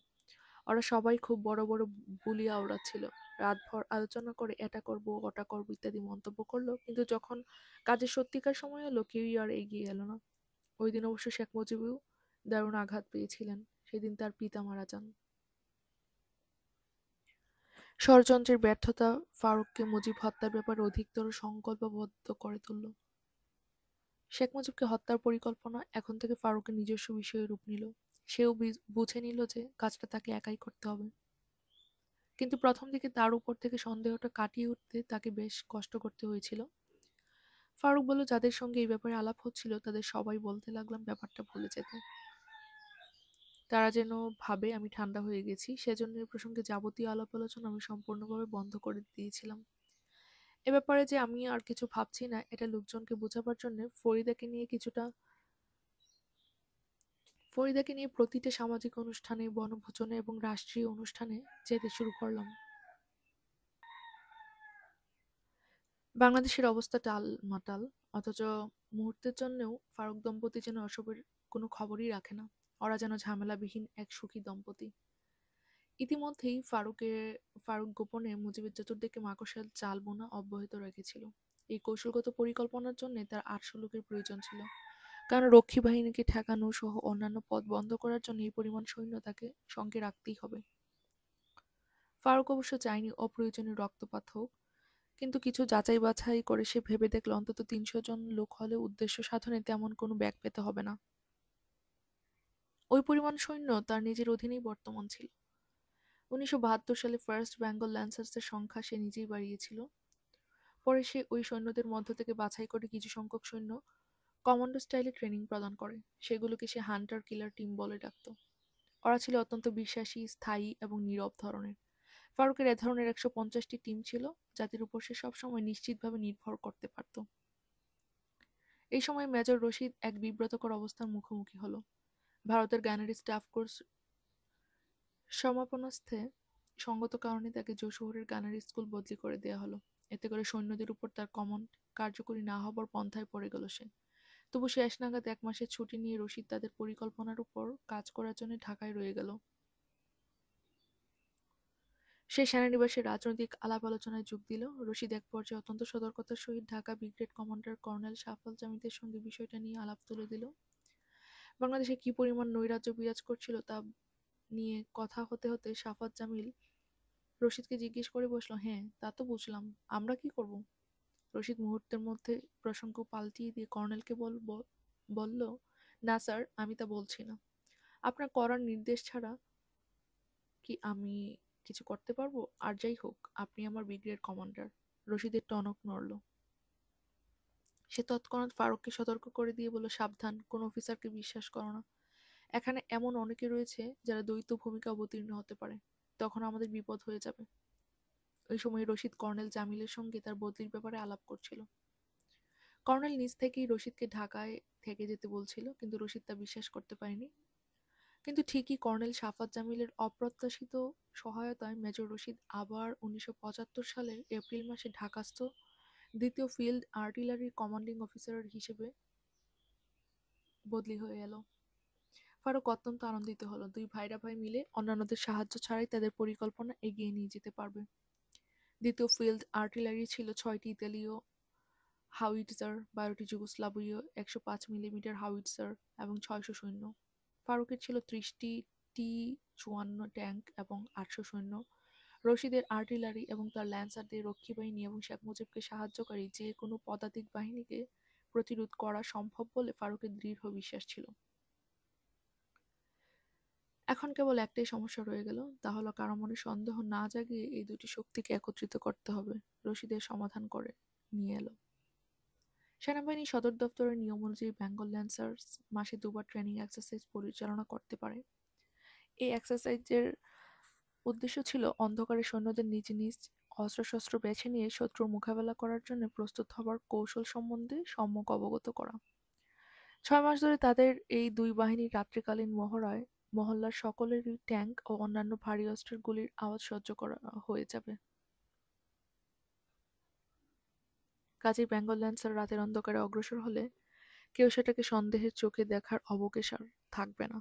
ওরা সবাই খুব বড় বড় বুলিয়া ওড়াচ্ছিল, রাতভর আলোচনা করে এটা করব ওটা করব ইত্যাদি মন্তব্য করলো, কিন্তু যখন কাজের সত্যিকার সময় এলো কেউই আর এগিয়ে এলো না। ওই দিন অবশ্য শেখ মুজিবও দারুণ আঘাত পেয়েছিলেন। সেদিন তার পিতা মারা যান। ষড়যন্ত্রের ব্যর্থতা ফারুককে মুজিব হত্যার ব্যাপারে অধিকতর সংকল্পবদ্ধ করে তুলল। শেখ মুজিবকে হত্যার পরিকল্পনা এখন থেকে ফারুকের নিজস্ব বিষয়ে রূপ নিল। সেও বুঝে নিল যে কাজটা তাকে একাই করতে হবে। কিন্তু প্রথম দিকে তার উপর থেকে সন্দেহটা কাটিয়ে উঠতে তাকে বেশ কষ্ট করতে হয়েছিল। ফারুক বলল, যাদের সঙ্গে এই ব্যাপারে আলাপ হচ্ছিল তাদের সবাই বলতে লাগলাম ব্যাপারটা ভুলে যেতে। তারা যেন ভাবে আমি ঠান্ডা হয়ে গেছি, সেজন্য এ প্রসঙ্গে যাবতীয় আলাপ আলোচনা আমি সম্পূর্ণভাবে বন্ধ করে দিয়েছিলাম। এ ব্যাপারে যে আমি আর কিছু ভাবছি না এটা লোকজনকে বোঝাবার জন্য ফরিদাকে নিয়ে প্রতিটা সামাজিক অনুষ্ঠানে, বনভোজনে এবং রাষ্ট্রীয় অনুষ্ঠানে যেতে শুরু করলাম। বাংলাদেশের অবস্থা টালমাটাল, অথচ মুহূর্তের জন্যেও ফারুক দম্পতি যেন ওসবের কোনো খবরই রাখে না। ওরা যেন ঝামেলাবিহীন এক সুখী দম্পতি। ইতিমধ্যেই ফারুক গোপনে মুজিবের চতুর্দিকে মাকড়সার জাল বোনা অব্যাহত রেখেছিল। এই কৌশলগত পরিকল্পনার জন্য তার ৮০০ লোকের প্রয়োজন ছিল, কারণ রক্ষী বাহিনীকে ঠেকানো সহ অন্যান্য পথ বন্ধ করার জন্য এই পরিমাণ সৈন্য তাকে সঙ্গে রাখতেই হবে। ফারুক অবশ্য চায়নি অপ্রয়োজনীয় রক্তপাত হোক, কিন্তু কিছু যাচাই বাছাই করে সে ভেবে দেখল অন্তত ৩০০ জন লোক হলে উদ্দেশ্য সাধনে তেমন কোনো ব্যাগ পেতে হবে না। ওই পরিমাণ সৈন্য তার নিজের অধীনেই বর্তমান ছিল। ১৯৭২ সালে ফার্স্ট বেঙ্গল ল্যান্সার্সের সংখ্যা সে নিজেই বাড়িয়েছিল। পরে সে ওই সৈন্যদের মধ্য থেকে বাছাই করে কিছু সংখ্যক সৈন্য কমান্ডো স্টাইলে ট্রেনিং প্রদান করে। সেগুলোকে সে হান্টার কিলার টিম বলে ডাকত। ওরা ছিল অত্যন্ত বিশ্বাসী, স্থায়ী এবং নীরব ধরনের। ফারুকের এ ধরনের ১৫০টি টিম ছিল, যাদের উপর সে সবসময় নিশ্চিতভাবে নির্ভর করতে পারত। এই সময় মেজর রশিদ এক বিব্রতকর অবস্থার মুখোমুখি হল। ভারতের গ্যানারি স্টাফ কোর্স সমাপনস্থে সঙ্গত কারণে তাকে যশোহরের গ্যানারি স্কুল বদলি করে দেয়া হলো। এতে করে সৈন্যদের উপর তার কমান্ড কার্যকরী না হবার পন্থায় পড়ে গেল সে। তবু শেষ নাগাদ ১ মাসের ছুটি নিয়ে রশিদ তাদের পরিকল্পনার উপর কাজ করার জন্য ঢাকায় রয়ে গেল। সে সেনানিবাসে রাজনৈতিক আলাপ আলোচনায় যোগ দিল। রশিদ এক পর্যায়ে অত্যন্ত সতর্কতার সহিত ঢাকা ব্রিগেড কমান্ডার কর্নেল শাফাত জামিদের সঙ্গে বিষয়টা নিয়ে আলাপ তুলে দিল। বাংলাদেশে কি পরিমাণ নৈরাজ্য বিরাজ করছিল তা নিয়ে কথা হতে হতে শাফাত জামিল রশিদকে জিজ্ঞেস করে বসল, হ্যাঁ, তা তো বুঝলাম, আমরা কি করব? রশিদ মুহূর্তের মধ্যে প্রসঙ্গ পাল্টিয়ে দিয়ে কর্নেলকে বলল, না স্যার, আমি তা বলছি না। আপনার করার নির্দেশ ছাড়া কি আমি কিছু করতে পারবো? আর যাই হোক, আপনি আমার ব্রিগেড কমান্ডার। রশিদের টনক নড়ল। সে তৎক্ষণাৎ ফারুককে সতর্ক করে দিয়ে বলল, সাবধান, কোন অফিসারকে বিশ্বাস করো না। এখানে এমন অনেকে রয়েছে যারা দ্বৈত ভূমিকা অবতীর্ণ হতে পারে। তখন আমাদের বিপদ হয়ে যাবে। ওই সময় রশিদ কর্নেল জামিলের সঙ্গে তার বদলির ব্যাপারে আলাপ করছিল। কর্নেল নিজ থেকেই রশিদকে ঢাকায় থেকে যেতে বলছিল, কিন্তু রশিদ তা বিশ্বাস করতে পারেনি। কিন্তু ঠিকই কর্নেল শাফাত জামিলের অপ্রত্যাশিত সহায়তায় মেজর রশিদ আবার ১৯৭৫ সালের এপ্রিল মাসে ঢাকাস্থ দ্বিতীয় ফিল্ড আর্টিলারির কমান্ডিং অফিসার হিসেবে বদলি হয়ে এল। ফারুক অত্যন্ত আনন্দিত হলো। দুই ভাইরা ভাই মিলে অন্যান্যদের সাহায্য ছাড়াই তাদের পরিকল্পনা এগিয়ে নিয়ে যেতে পারবে। দ্বিতীয় ফিল্ড আর্টিলারি ছিল ৬টি ইতালীয় হাউইটজার, ১২টি যুগোস্লাভীয় ১০৫ মিলিমিটার হাউইটজার এবং ৬০০ সৈন্য। ফারুকের ছিল ৩০টি টি-৫৪ ট্যাঙ্ক এবং ৮০০ সৈন্য। রশিদের আর্টিলারি এবং তার ল্যান্সারদের রক্ষী বাহিনী এবং শেখ মুজিবকে সাহায্যকারী যে কোনো পদাতিক বাহিনীকে প্রতিরোধ করা সম্ভব বলে ফারুকের দৃঢ় বিশ্বাস ছিল। এখন কেবল একটাই সমস্যা রয়ে গেল, তা হলো কারো মনে সন্দেহ না জাগিয়ে এই দুটি শক্তিকে একত্রিত করতে হবে। রশিদের সমাধান করে নিয়ে এলো। সেনাবাহিনী সদর দপ্তরের নিয়ম অনুযায়ী বেঙ্গল ল্যান্সার্স মাসে 2বার ট্রেনিং এক্সারসাইজ পরিচালনা করতে পারে। এই এক্সারসাইজের উদ্দেশ্য ছিল অন্ধকারে সৈন্যদের নিজ নিজ অস্ত্রশস্ত্র বেছে নিয়ে শত্রুর মোকাবেলা করার জন্য প্রস্তুত হবার কৌশল সম্বন্ধে সম্যক অবগত করা। 6 মাস ধরে তাদের এই দুই বাহিনীর রাত্রিকালীন মহল্লার সকলেরই ট্যাঙ্ক ও অন্যান্য ভারী অস্ত্রের গুলির আওয়াজ সহ্য করা হয়ে যাবে। কাজেই বেঙ্গল ল্যান্সার রাতের অন্ধকারে অগ্রসর হলে কেউ সেটাকে সন্দেহের চোখে দেখার অবকাশ আর থাকবে না।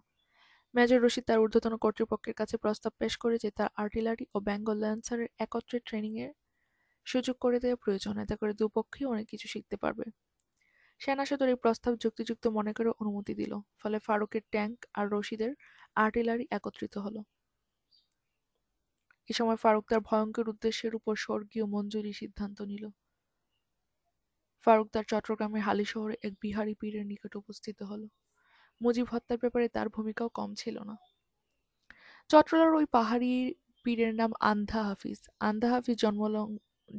মেজর রশিদ তার ঊর্ধ্বতন কর্তৃপক্ষের কাছে প্রস্তাব পেশ করে যে তার আর্টিলারি ও বেঙ্গল ল্যান্সারের একত্রে ট্রেনিংয়ের সুযোগ করে দেওয়া প্রয়োজন, এতে করে দুপক্ষই অনেক কিছু শিখতে পারবে। সেনা সদর এই প্রস্তাব যুক্তিযুক্ত মনে করে অনুমতি দিল। ফলে ফারুকের ট্যাঙ্ক আর রশিদের আর্টিলারি একত্রিত হলো। এ সময় ফারুক তার ভয়ঙ্কর উদ্দেশ্যের উপর স্বর্গীয় মঞ্জুরি সিদ্ধান্ত নিল। ফারুক তার চট্টগ্রামের হালিশহরে এক বিহারি পীরের নিকট উপস্থিত হল। মুজিব হত্যার ব্যাপারে তার ভূমিকাও কম ছিল না। চট্টলার ওই পাহাড়ি পীরের নাম আন্ধা হাফিজ। আন্ধা হাফিজ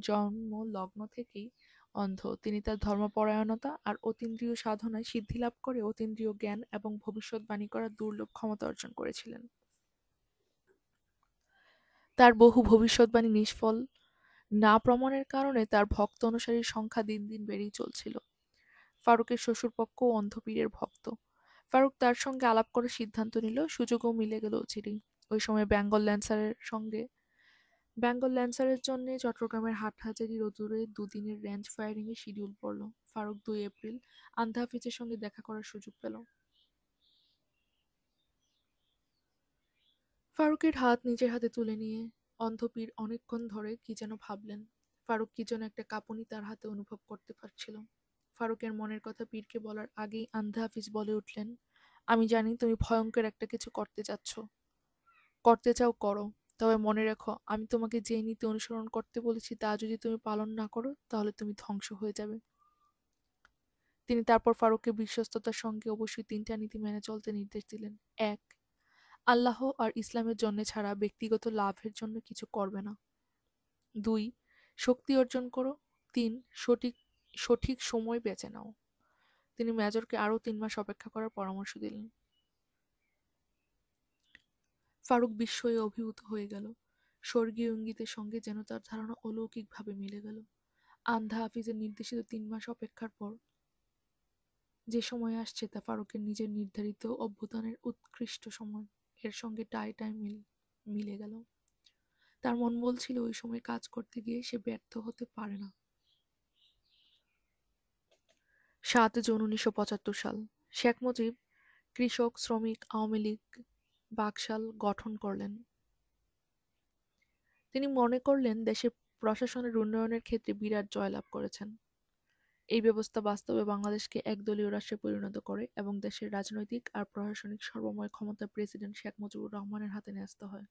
জন্মলগ্ন থেকেই অন্ধ। তিনি তার ধর্মপরায়ণতা আর অতীন্দ্রিয় সাধনায় সিদ্ধিলাভ করে অতীন্দ্রিয় জ্ঞান এবং ভবিষ্যৎবাণী করার দুর্লভ ক্ষমতা অর্জন করেছিলেন। তার বহু ভবিষ্যৎবাণী নিষ্ফল না প্রমাণের কারণে তার ভক্ত অনুসারীর সংখ্যা দিন দিন বেড়েই চলছিল। ফারুকের শ্বশুরপক্ষও অন্ধ পীরের ভক্ত। ফারুক তার সঙ্গে আলাপ করার সিদ্ধান্ত নিল। সুযোগও মিলে গেল অচিরেই। ওই সময় বেঙ্গল ল্যান্সারের জন্য চট্টগ্রামের হাটহাজারী রোদুরে 2 দিনের রেঞ্জ ফায়ারিং এর শিডিউল পড়ল। ফারুক 2 এপ্রিল আন্ধা হাফিজের সঙ্গে দেখা করার সুযোগ পেল। ফারুকের হাত নিজের হাতে তুলে নিয়ে অন্ধ পীর অনেকক্ষণ ধরে কি যেন ভাবলেন। ফারুক কি যেন একটা কাঁপুনি তার হাতে অনুভব করতে পারছিল। ফারুকের মনের কথা পীরকে বলার আগেই আন্ধা হাফিজ বলে উঠলেন, আমি জানি তুমি ভয়ঙ্কর একটা কিছু করতে যাচ্ছ। করতে চাও করো, তবে মনে রেখো আমি তোমাকে যে নীতি অনুসরণ করতে বলেছি তা যদি তুমি পালন না করো তাহলে তুমি ধ্বংস হয়ে যাবে। তিনি তারপর ফারুককে বিশ্বস্ততার সঙ্গে অবশ্যই 3টা নীতি মেনে চলতে নির্দেশ দিলেন। 1. আল্লাহ আর ইসলামের জন্য ছাড়া ব্যক্তিগত লাভের জন্য কিছু করবে না। 2. শক্তি অর্জন করো। 3. সঠিক সঠিক সময় বেছে নাও। তিনি মেজরকে আরও 3 মাস অপেক্ষা করার পরামর্শ দিলেন। ফারুক বিস্ময়ে অভিভূত হয়ে গেল। স্বর্গীয় ইঙ্গিতের সঙ্গে যেন তার ধারণা অলৌকিকভাবে মিলে গেল। আন্ধা হাফিজের নির্দেশিত 3 মাস অপেক্ষার পর যে সময় আসছে তা ফারুকের নিজের নির্ধারিত অভ্যুত্থানের উৎকৃষ্ট সময়। এর সঙ্গে টাই মিলে গেল। তার মন বলছিল ওই সময় কাজ করতে গিয়ে সে ব্যর্থ হতে পারে না। 7 জুন 1975 সাল। শেখ মুজিব কৃষক শ্রমিক আওয়ামী লীগ বাকশাল গঠন করলেন। তিনি মনে করলেন দেশের প্রশাসনের উন্নয়নের ক্ষেত্রে বিরাট জয়লাভ করেছেন। এই ব্যবস্থা বাস্তবে বাংলাদেশকে একদলীয় রাষ্ট্রে পরিণত করে এবং দেশের রাজনৈতিক আর প্রশাসনিক সর্বময় ক্ষমতা প্রেসিডেন্ট শেখ মুজিবুর রহমানের হাতে ন্যস্ত হয়।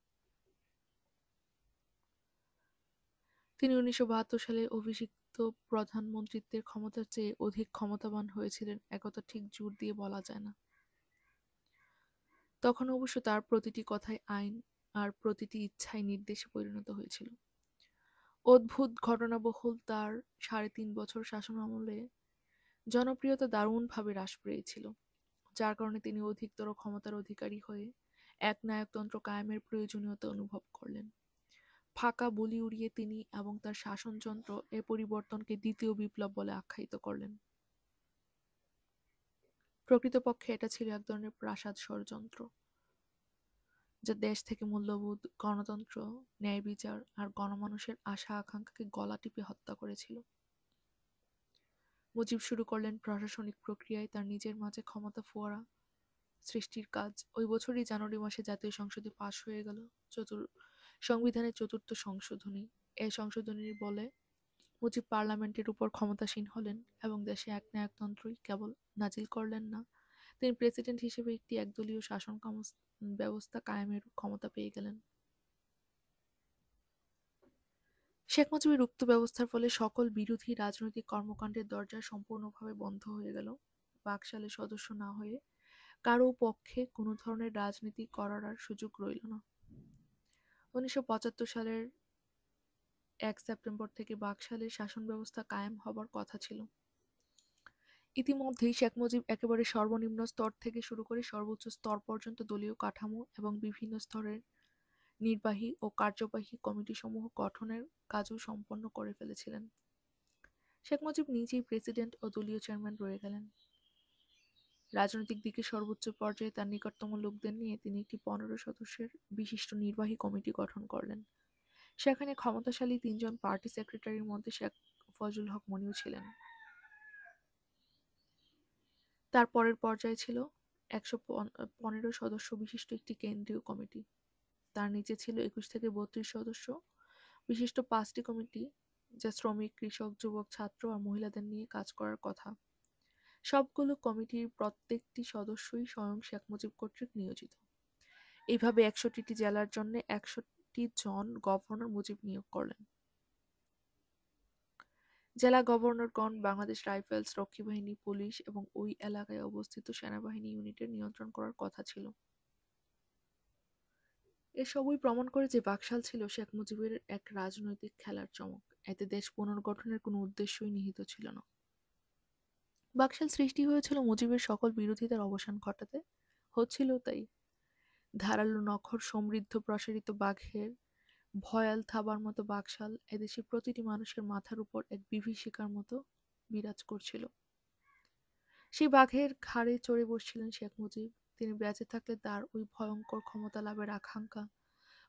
তিনি 1972 সালে অভিষিক্ত প্রধানমন্ত্রীত্বের ক্ষমতার চেয়ে অধিক ক্ষমতাবান হয়েছিলেন একথা ঠিক জোর দিয়ে বলা যায় না। তখন অবশ্য তার প্রতিটি কথাই আইন আর প্রতিটি ইচ্ছাই নির্দেশে পরিণত হয়েছিল। অদ্ভুত ঘটনাবহুল তার 3.5 বছর শাসনামলে জনপ্রিয়তা দারুণভাবে হ্রাস পেয়েছিল, যার কারণে তিনি অধিকতর ক্ষমতার অধিকারী হয়ে একনায়কতন্ত্র কায়েমের প্রয়োজনীয়তা অনুভব করলেন। ফাঁকা বুলি উড়িয়ে তিনি এবং তার শাসনযন্ত্র এ পরিবর্তনকে দ্বিতীয় বিপ্লব বলে আখ্যায়িত করলেন। প্রকৃতপক্ষে এটা ছিল এক ধরনের প্রাসাদ ষড়যন্ত্র, যা দেশ থেকে মূল্যবোধ, গণতন্ত্র, ন্যায় বিচার আর গণমানুষের আশা আকাঙ্ক্ষাকে গলা টিপে হত্যা করেছিল। মুজিব শুরু করলেন প্রশাসনিক প্রক্রিয়ায় তার নিজের মাঝে ক্ষমতা ফোয়ারা সৃষ্টির কাজ। ওই বছরই জানুয়ারি মাসে জাতীয় সংসদে পাশ হয়ে গেল সংবিধানের 4র্থ সংশোধনী। এই সংশোধনীর বলে মুজিব পার্লামেন্টের উপর ক্ষমতাসীন হলেন এবং দেশে একনায়কতন্ত্রই কেবল নাজিল করলেন না, তিনি প্রেসিডেন্ট হিসেবে একটি একদলীয় শাসন ব্যবস্থা কায়েমের ক্ষমতা পেয়ে গেলেন। শেখ মুজিবের উক্ত ব্যবস্থার ফলে সকল বিরোধী রাজনৈতিক কর্মকাণ্ডের দরজা সম্পূর্ণভাবে বন্ধ হয়ে গেল। বাকশালে সদস্য না হয়ে কারও পক্ষে কোনো ধরনের রাজনীতি করার আর সুযোগ রইল না। 1975 সালের 1 সেপ্টেম্বর থেকে বাকশালের শাসন ব্যবস্থা কায়েম হবার কথা ছিল। ইতিমধ্যেই শেখ মুজিব একেবারে সর্বনিম্ন স্তর থেকে শুরু করে সর্বোচ্চ স্তর পর্যন্ত দলীয় কাঠামো এবং বিভিন্ন স্তরের নির্বাহী ও কার্যবাহী কমিটিসমূহ গঠনের কাজও সম্পন্ন করে ফেলেছিলেন। শেখ মুজিব নিজেই প্রেসিডেন্ট ও দলীয় চেয়ারম্যান রয়ে গেলেন। রাজনৈতিক দিকে সর্বোচ্চ পর্যায়ে তার নিকটতম লোকদের নিয়ে তিনি একটি 15 সদস্যের বিশিষ্ট নির্বাহী কমিটি গঠন করলেন। সেখানে ক্ষমতাশালী 3 জন পার্টি সেক্রেটারির মধ্যে শেখ ফজলুল হক মনিও ছিলেন। তার পরের পর্যায়ে ছিল 115 সদস্য বিশিষ্ট একটি কেন্দ্রীয় কমিটি। তার নিচে ছিল 21 থেকে 32 সদস্য বিশিষ্ট 5টি কমিটি, যা শ্রমিক, কৃষক, যুবক, ছাত্র আর মহিলাদের নিয়ে কাজ করার কথা। সবগুলো কমিটির প্রত্যেকটি সদস্যই স্বয়ং শেখ মুজিব কর্তৃক নিয়োজিত। এইভাবে 61টি জেলার জন্য 100টি জন গভর্নর মুজিব নিয়োগ করলেন। জেলা গভর্নরগণ বাংলাদেশ রাইফেলস, রক্ষী বাহিনী, পুলিশ এবং ওই এলাকায় অবস্থিত সেনাবাহিনী ইউনিটের নিয়ন্ত্রণ করার কথা ছিল। এসবই প্রমাণ করে যে বাকশাল ছিল শেখ মুজিবের এক রাজনৈতিক খেলার চমক। এতে দেশ পুনর্গঠনের কোনো উদ্দেশ্যই নিহিত ছিল না। বাকশাল সৃষ্টি হয়েছিল মুজিবের সকল বিরোধিতার অবসান ঘটাতে, হচ্ছিল তাই। ধারালো নখর সমৃদ্ধ প্রসারিত বাঘের ভয়াল থাবার মতো বাকশাল এদেশের প্রতিটি মানুষের মাথার উপর এক বিভীষিকার মতো বিরাজ করছিল। সেই বাঘের ঘাড়ে চড়ে বসছিলেন শেখ মুজিব। তিনি বেঁচে থাকলে তার ওই ভয়ঙ্কর ক্ষমতা লাভের আকাঙ্ক্ষা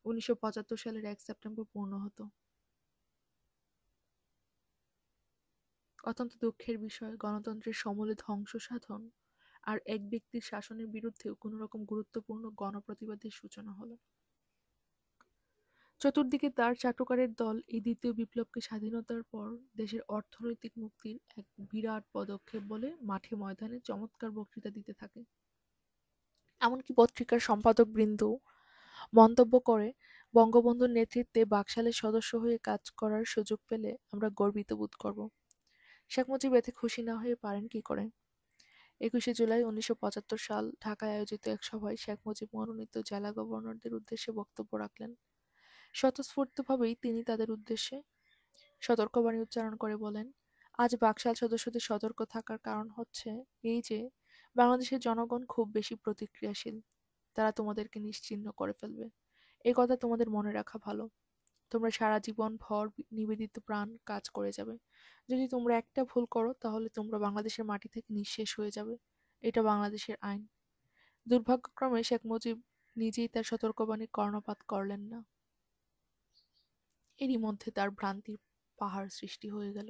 1975 সালের 1 সেপ্টেম্বর পূর্ণ হতো। অত্যন্ত দুঃখের বিষয়, গণতন্ত্রের সমূলে ধ্বংস সাধন আর এক ব্যক্তির শাসনের বিরুদ্ধেও কোনো রকম গুরুত্বপূর্ণ গণপ্রতিবাদের সূচনা হলো। চতুর্দিকে তার চাটুকারের দল এই দ্বিতীয় বিপ্লবকে স্বাধীনতার পর দেশের অর্থনৈতিক মুক্তির এক বিরাট পদক্ষেপ বলে মাঠে ময়দানে চমৎকার বক্তৃতা দিতে থাকে। এমনকি পত্রিকার সম্পাদকবৃন্দ মন্তব্য করে, বঙ্গবন্ধুর নেতৃত্বে বাকশালের সদস্য হয়ে কাজ করার সুযোগ পেলে আমরা গর্বিত বোধ করব। শেখ মুজিব এতে খুশি না হয়ে পারেন কি করে? 21শে জুলাই 1975 সাল ঢাকায় আয়োজিত এক সভায় শেখ মুজিব মনোনীত জেলা গভর্নরদের উদ্দেশ্যে বক্তব্য রাখলেন। স্বতঃস্ফূর্তভাবেই তিনি তাদের উদ্দেশ্যে সতর্কবাণী উচ্চারণ করে বলেন, আজ বাকশাল সদস্যদের সতর্ক থাকার কারণ হচ্ছে এই যে বাংলাদেশের জনগণ খুব বেশি প্রতিক্রিয়াশীল। তারা তোমাদেরকে নিশ্চিহ্ন করে ফেলবে। এই কথা তোমাদের মনে রাখা ভালো। তোমরা সারা জীবন ভর নিবেদিত প্রাণ কাজ করে যাবে। যদি তোমরা একটা ভুল করো তাহলে তোমরা বাংলাদেশের মাটি থেকে নিঃশেষ হয়ে যাবে। এটা বাংলাদেশের আইন। দুর্ভাগ্যক্রমে শেখ মুজিব নিজেই তার সতর্কবাণী কর্ণপাত করলেন না। এরই মধ্যে তার ভ্রান্তির পাহাড় সৃষ্টি হয়ে গেল।